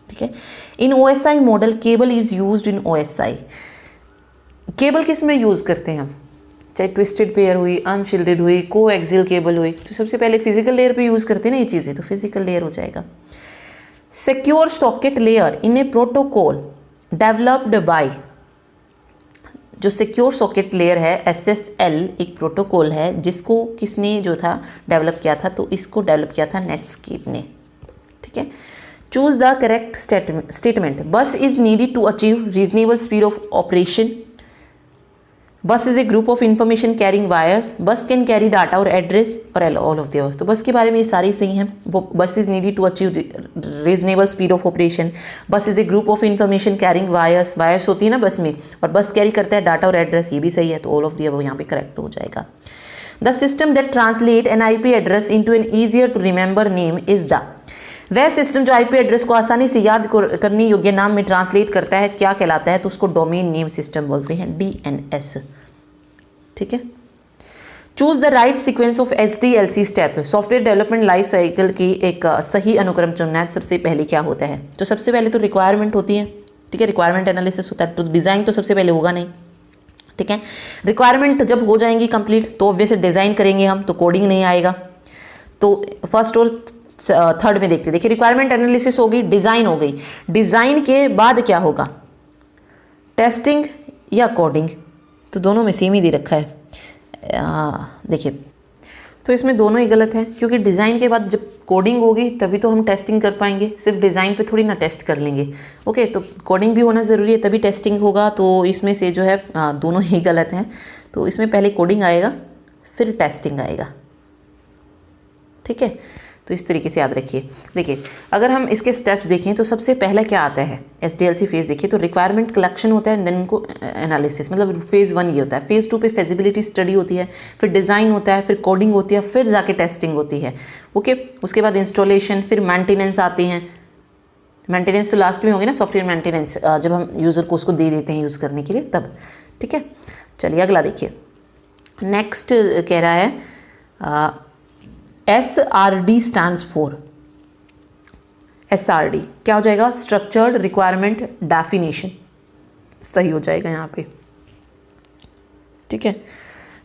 ठीक है. इन OSI model cable is used in OSI. Cable किस में यूज़ करते हैं हम, चाहे ट्विस्टेड पेयर हुई, अनशिल्डेड हुई, कोएक्सियल केबल हुई, तो सबसे पहले फिजिकल लेयर पे यूज़ करते हैं ना ये चीज़ें, तो फिजिकल लेयर हो जाएगा. Secure socket layer in a protocol developed by, जो सिक्योर सॉकेट लेयर है SSL एक प्रोटोकॉल है जिसको किसने जो था डेवलप किया था, तो इसको डेवलप किया था नेटस्केप ने, ठीक है. Choose the correct statement. Bus is needed to achieve reasonable speed of operation. Bus is a group of information carrying wires. Bus can carry data और एड्रेस और ऑल ऑफ द. तो bus के बारे में ये सारी सही हैं. Bus is needed to achieve reasonable speed of operation. Bus is a group of information carrying wires. Wires होती है ना बस में, और बस कैरी करता है डाटा और एड्रेस, ये भी सही है. तो ऑल ऑफ द यहाँ पे करेक्ट हो जाएगा. The system that translate an IP address into an easier to remember name is the. वह सिस्टम जो IP एड्रेस को आसानी से याद करने योग्य नाम में ट्रांसलेट करता है क्या कहलाता है, तो उसको डोमेन नेम सिस्टम बोलते हैं, DNS, ठीक है. Choose the right sequence of SDLC step. Software development life cycle की एक सही अनुक्रम चुनना है. सबसे पहले क्या होता है, तो सबसे पहले तो रिक्वायरमेंट होती है, ठीक है. रिक्वायरमेंट एनालिसिस होता है, तो डिज़ाइन तो सबसे पहले होगा नहीं, ठीक है. रिक्वायरमेंट जब हो जाएंगी कंप्लीट तो ऑब्वियसली डिज़ाइन करेंगे हम, तो कोडिंग नहीं आएगा. तो फर्स्ट और थर्ड में देखते, देखिए रिक्वायरमेंट एनालिसिस होगी, डिज़ाइन हो गई. डिज़ाइन के बाद क्या होगा, टेस्टिंग या कोडिंग, तो दोनों में सेम ही दे रखा है. देखिए तो इसमें दोनों ही गलत हैं, क्योंकि डिज़ाइन के बाद जब कोडिंग होगी तभी तो हम टेस्टिंग कर पाएंगे, सिर्फ डिज़ाइन पे थोड़ी ना टेस्ट कर लेंगे. ओके, तो कोडिंग भी होना ज़रूरी है तभी टेस्टिंग होगा. तो इसमें से जो है दोनों ही गलत हैं. तो इसमें पहले कोडिंग आएगा फिर टेस्टिंग आएगा, ठीक है. तो इस तरीके से याद रखिए. देखिए अगर हम इसके स्टेप्स देखें तो सबसे पहले क्या आता है, SDLC फेज़ देखिए तो रिक्वायरमेंट कलेक्शन होता है, देन उनको एनालिसिस, मतलब फेज़ 1 ये होता है. फेज़ 2 पे फिजिबिलिटी स्टडी होती है, फिर डिज़ाइन होता है, फिर कोडिंग होती है, फिर जाके टेस्टिंग होती है. ओके, उसके बाद इंस्टॉलेशन, फिर मेंटेनेंस आते हैं. मेंटेनेंस तो लास्ट में होंगे ना, सॉफ्टवेयर मेंटेनेंस, जब हम यूज़र को उसको दे देते हैं यूज़ करने के लिए तब, ठीक है. चलिए अगला देखिए. नेक्स्ट कह रहा है SRD स्टैंड्स फॉर. SRD क्या हो जाएगा, स्ट्रक्चर्ड रिक्वायरमेंट डेफिनेशन, सही हो जाएगा यहाँ पे, ठीक है.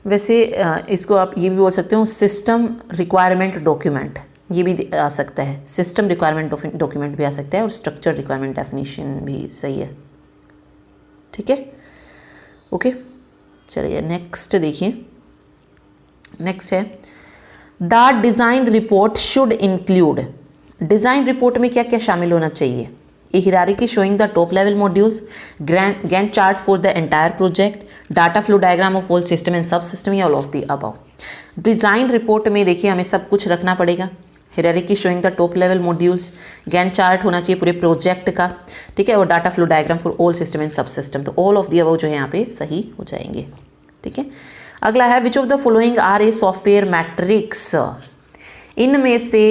वैसे इसको आप ये भी बोल सकते हो सिस्टम रिक्वायरमेंट डॉक्यूमेंट, ये भी आ सकता है. सिस्टम रिक्वायरमेंट डॉक्यूमेंट भी आ सकता है और स्ट्रक्चर्ड रिक्वायरमेंट डेफिनेशन भी सही है, ठीक है. ओके चलिए नेक्स्ट देखिए. नेक्स्ट है the design report should include. Design report में क्या क्या शामिल होना चाहिए, a hierarchy showing the top level modules, Gantt chart for the entire project, data flow diagram of all system and sub system, या all of the above. Design report में देखिए हमें सब कुछ रखना पड़ेगा. Hierarchy showing the top level modules, Gantt chart होना चाहिए पूरे प्रोजेक्ट का, ठीक है, और data flow diagram for all system and sub system. तो ऑल ऑफ द अबव जो है यहाँ पे सही हो जाएंगे, ठीक है. अगला है which of the following are a software metrics. इनमें से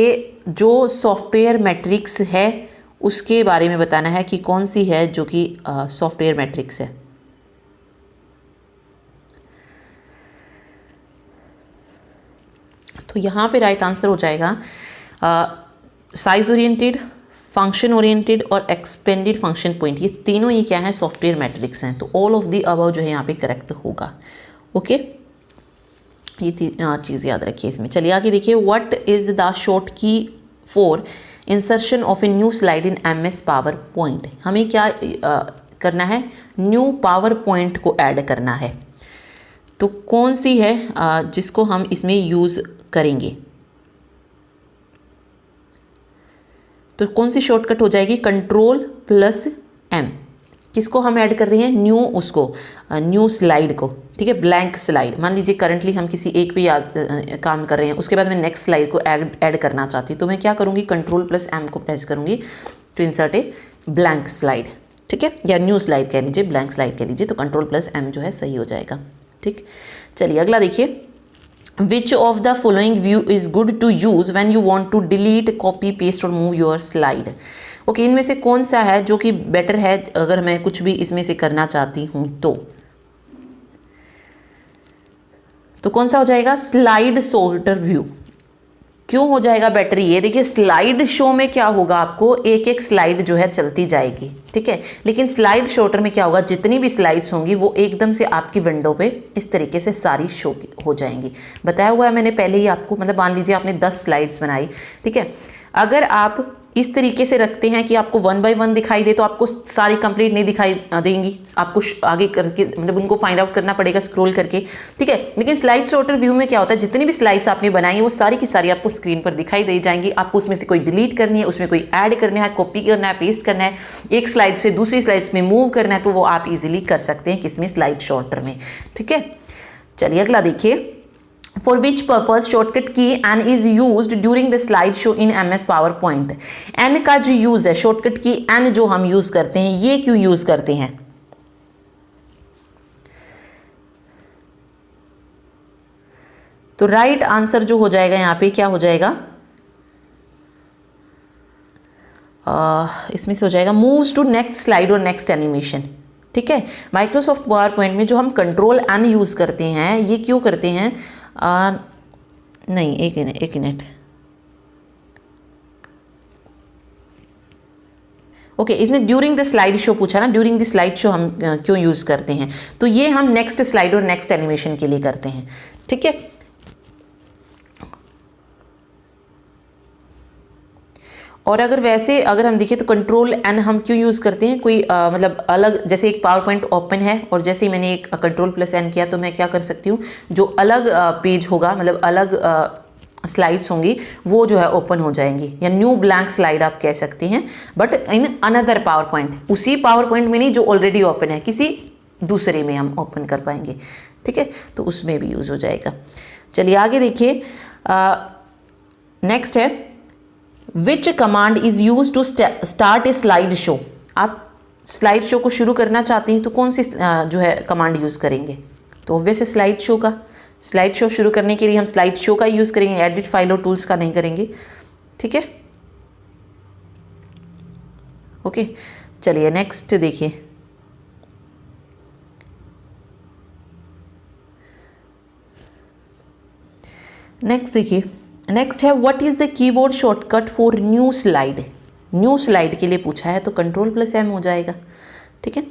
जो सॉफ्टवेयर मैट्रिक्स है उसके बारे में बताना है कि कौन सी है जो कि सॉफ्टवेयर मैट्रिक्स है. तो यहाँ पे राइट आंसर हो जाएगा साइज ओरिएंटेड, फंक्शन ओरिएंटेड और एक्सपेंडेड फंक्शन पॉइंट. ये तीनों ही क्या है, सॉफ्टवेयर मैट्रिक्स हैं. तो ऑल ऑफ द अबव जो है यहाँ पे करेक्ट होगा. ओके, ये चीज़ याद रखिए इसमें. चलिए आगे देखिए. व्हाट इज़ द शॉर्ट की for insertion of a new slide in MS power point. हमें क्या करना है, न्यू पावर पॉइंट को ऐड करना है. तो कौन सी है जिसको हम इसमें यूज़ करेंगे, तो कौन सी शॉर्टकट हो जाएगी, Ctrl+M. किसको हम ऐड कर रहे हैं, न्यू, उसको न्यू स्लाइड को, ठीक है, ब्लैंक स्लाइड. मान लीजिए करंटली हम किसी एक पे काम कर रहे हैं, उसके बाद मैं नेक्स्ट स्लाइड को ऐड करना चाहती हूँ, तो मैं क्या करूँगी, Ctrl+M को प्रेस करूँगी to insert a blank slide, ठीक है, या न्यू स्लाइड कह लीजिए, ब्लैंक स्लाइड कह लीजिए. तो Ctrl+M जो है सही हो जाएगा, ठीक. चलिए अगला देखिए. Which of the following view is good to use when you want to delete, copy, paste और मूव योर स्लाइड. ओके, इनमें से कौन सा है जो कि बेटर है अगर मैं कुछ भी इसमें से करना चाहती हूँ तो कौन सा हो जाएगा? Slide sorter view. क्यों हो जाएगा बेटर? ये देखिए, स्लाइड शो में क्या होगा, आपको एक एक स्लाइड जो है चलती जाएगी, ठीक है। लेकिन स्लाइड शॉर्टर में क्या होगा, जितनी भी स्लाइड्स होंगी वो एकदम से आपकी विंडो पे इस तरीके से सारी शो हो जाएंगी। बताया हुआ है मैंने पहले ही आपको, मतलब मान लीजिए आपने 10 स्लाइड्स बनाई, ठीक है। अगर आप इस तरीके से रखते हैं कि आपको 1 बाय 1 दिखाई दे तो आपको सारी कंप्लीट नहीं दिखाई देंगी, आपको आगे करके मतलब उनको फाइंड आउट करना पड़ेगा स्क्रॉल करके, ठीक है। लेकिन स्लाइड सॉर्टर व्यू में क्या होता है, जितनी भी स्लाइड्स आपने बनाई है वो सारी की सारी आपको स्क्रीन पर दिखाई दे जाएंगी। आपको उसमें से कोई डिलीट करनी है, उसमें कोई ऐड करना है, कॉपी करना है, पेस्ट करना है, एक स्लाइड से दूसरी स्लाइड्स में मूव करना है, तो वो आप इजीली कर सकते हैं किसमें? स्लाइड सॉर्टर में, ठीक है। चलिए अगला देखिए, for which purpose shortcut key n is used during the slideshow in MS PowerPoint। n का जो यूज है, शॉर्टकट की n जो हम यूज करते हैं, ये क्यों यूज करते हैं? तो राइट आंसर जो हो जाएगा यहाँ पे क्या हो जाएगा, इसमें से हो जाएगा मूव्स टू नेक्स्ट स्लाइड और नेक्स्ट एनिमेशन, ठीक है। माइक्रोसॉफ्ट पावर पॉइंट में जो हम कंट्रोल n यूज करते हैं, ये क्यों करते हैं? नहीं, एक मिनट। ओके, इसने ड्यूरिंग द स्लाइड शो पूछा ना, ड्यूरिंग द स्लाइड शो हम क्यों यूज करते हैं? तो ये हम नेक्स्ट स्लाइड और नेक्स्ट एनिमेशन के लिए करते हैं, ठीक है। और अगर हम देखें तो कंट्रोल n हम क्यों यूज़ करते हैं? कोई मतलब अलग, जैसे एक पावर पॉइंट ओपन है और जैसे ही मैंने एक कंट्रोल प्लस n किया तो मैं क्या कर सकती हूँ, जो अलग पेज होगा, मतलब अलग स्लाइड्स होंगी, वो जो है ओपन हो जाएंगी, या न्यू ब्लैंक स्लाइड आप कह सकते हैं, but in another power point, उसी पावर पॉइंट में नहीं जो ऑलरेडी ओपन है, किसी दूसरे में हम ओपन कर पाएंगे, ठीक है। तो उसमें भी यूज़ हो जाएगा। चलिए आगे देखिए, नेक्स्ट है which command is use to start a slide show. आप स्लाइड शो को शुरू करना चाहते हैं तो कौन सी जो है कमांड यूज़ करेंगे? तो ऑब्वियस स्लाइड शो का। स्लाइड शो शुरू करने के लिए हम स्लाइड शो का यूज़ करेंगे, एडिट फाइल और टूल्स का नहीं करेंगे, ठीक है। ओके, चलिए नेक्स्ट देखिए, नेक्स्ट है what is the keyboard shortcut for new slide. New slide के लिए पूछा है तो कंट्रोल प्लस m हो जाएगा, ठीक है।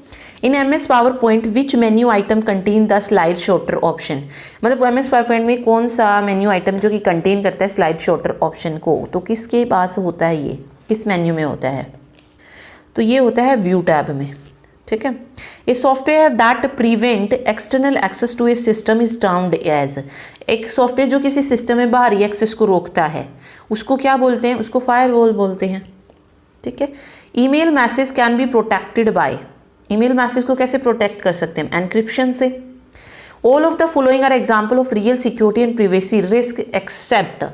इन MS power point which menu atom contain the slide shorter option. मतलब MS पावर पॉइंट में कौन सा मेन्यू आइटम जो कि कंटेन करता है स्लाइड शॉर्टर ऑप्शन को, तो किसके पास होता है? ये किस मेन्यू में होता है? तो ये होता है व्यू टैब में, ठीक है। A software that prevent external access to a system is termed as. एक सॉफ्टवेयर जो किसी सिस्टम में बाहरी एक्सेस को रोकता है उसको क्या बोलते हैं? उसको फायरवॉल बोलते हैं, ठीक है। Email message can be protected by. Email message को कैसे प्रोटेक्ट कर सकते हैं? एनक्रिप्शन से। All of the following are example of real security and privacy risk except.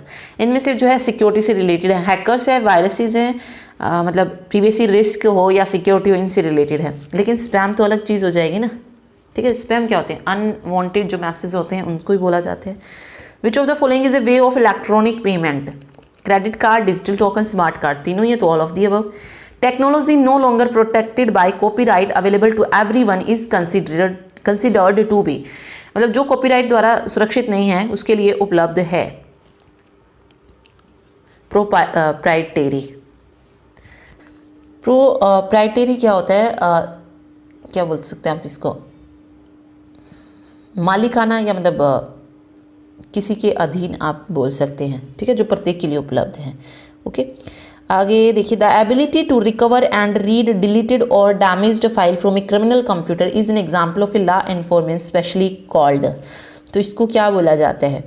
इनमें से जो है सिक्योरिटी से रिलेटेड है, हैकर्स है, वायरसेस हैं, मतलब प्रिवेसी रिस्क हो या सिक्योरिटी हो, इनसे रिलेटेड है। लेकिन स्पैम तो अलग चीज़ हो जाएगी ना, ठीक है। स्पैम क्या होते हैं? अनवांटेड जो मैसेज होते हैं उनको ही बोला जाता है। Which of the following is a way of electronic payment? Credit card, digital token, smart card, तीनों ही है, तो all of the above. Technology no longer protected by copyright available to everyone is considered to be. मतलब जो copyright द्वारा सुरक्षित नहीं है उसके लिए उपलब्ध है प्रोप्राइटरी। प्रोप्राइटरी क्या होता है? क्या बोल सकते हैं आप इसको? मालिकाना, या मतलब किसी के अधीन आप बोल सकते हैं, ठीक है, जो प्रत्येक के लिए उपलब्ध है। ओके, आगे देखिए, the ability to recover and read deleted और damaged file from a criminal computer is an example of a law enforcement specially called. तो इसको क्या बोला जाता है?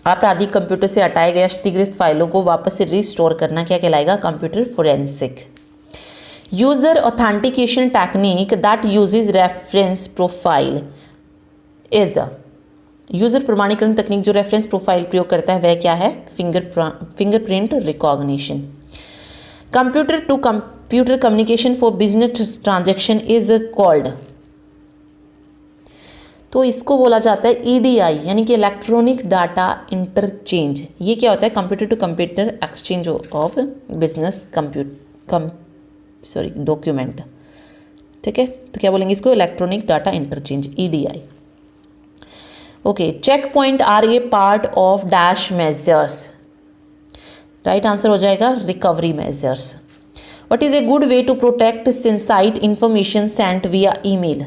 आपराधिक कंप्यूटर से हटाए गए क्षतिग्रस्त फाइलों को वापस से रिस्टोर करना क्या कहलाएगा? Computer forensic. User authentication technique that usage reference profile is. User प्रमाणीकरण तकनीक जो रेफरेंस प्रोफाइल प्रयोग करता है वह क्या है? Fingerprint recognition. Computer to computer communication for business transaction is called. तो इसको बोला जाता है EDI, यानी कि इलेक्ट्रॉनिक डाटा इंटरचेंज। ये क्या होता है? Computer to computer exchange of business document. ठीक है, तो क्या बोलेंगे इसको, electronic data interchange, EDI। Okay, check point are a part of dash measures, right answer हो जाएगा recovery measures. What is a good way to protect sensitive information sent via email,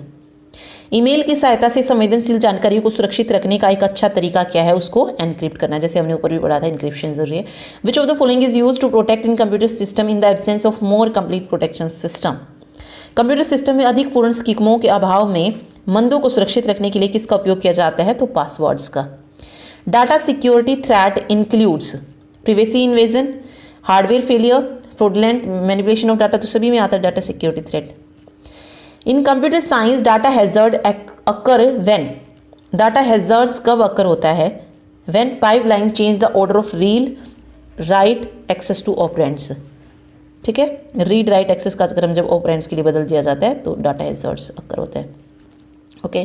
email की सहायता से संवेदनशील जानकारियों को सुरक्षित रखने का एक अच्छा तरीका क्या है, उसको एनक्रिप्ट करना, जैसे हमने ऊपर भी पढ़ा था इंक्रिप्शन जरूरी है। Which of the following is used to protect in computer system in the absence of more complete protection system, computer system में अधिक पूर्ण स्कीमों के अभाव में मंदों को सुरक्षित रखने के लिए किसका उपयोग किया जाता है, तो पासवर्ड्स का। Data security threat includes privacy invasion, hardware failure, fraudulent manipulation of data, तो सभी में आता है data security threat. In computer science data hazard occur when, data hazards कब अकर होता है, when pipeline change the order of read write access to operands. ठीक है, रीड राइट एक्सेस का क्रम जब ऑपरेंड्स के लिए बदल दिया जाता है तो डाटा हैजर्ड्स अकर होता है। Okay,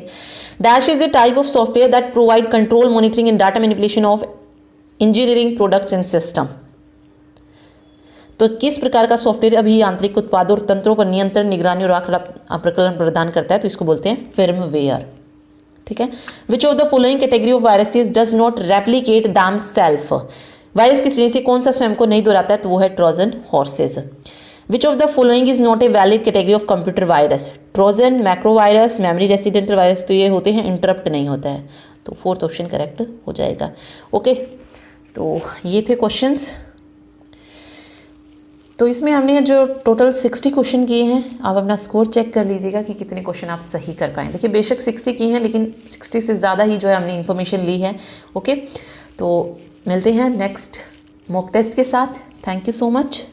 dash is a type of software that provide control, monitoring and data manipulation of engineering products and system, तो किस प्रकार का सॉफ्टवेयर अभी आंतरिक उत्पादों और तंत्रों पर नियंत्रण, निगरानी और आकलन प्रदान करता है, तो इसको बोलते हैं फर्मवेयर। ठीक है, which of the following category of viruses does not replicate them self, virus की श्रेणी से कौन सा स्वयं को नहीं दोहराता है, तो वो है Trojan horse's. Which of the following is not a valid category of computer virus, Trojan, macro virus, memory residential virus, तो ये होते हैं इंटरप्ट नहीं होता है, तो फोर्थ ऑप्शन करेक्ट हो जाएगा। ओके, तो ये थे क्वेश्चंस। तो इसमें हमने जो टोटल 60 क्वेश्चन किए हैं, आप अपना स्कोर चेक कर लीजिएगा कि कितने क्वेश्चन आप सही कर पाएँ। देखिए बेशक 60 किए हैं, लेकिन 60 से ज़्यादा ही जो है हमने इन्फॉर्मेशन ली है। ओके, तो मिलते हैं नेक्स्ट मॉक टेस्ट के साथ। Thank you so much.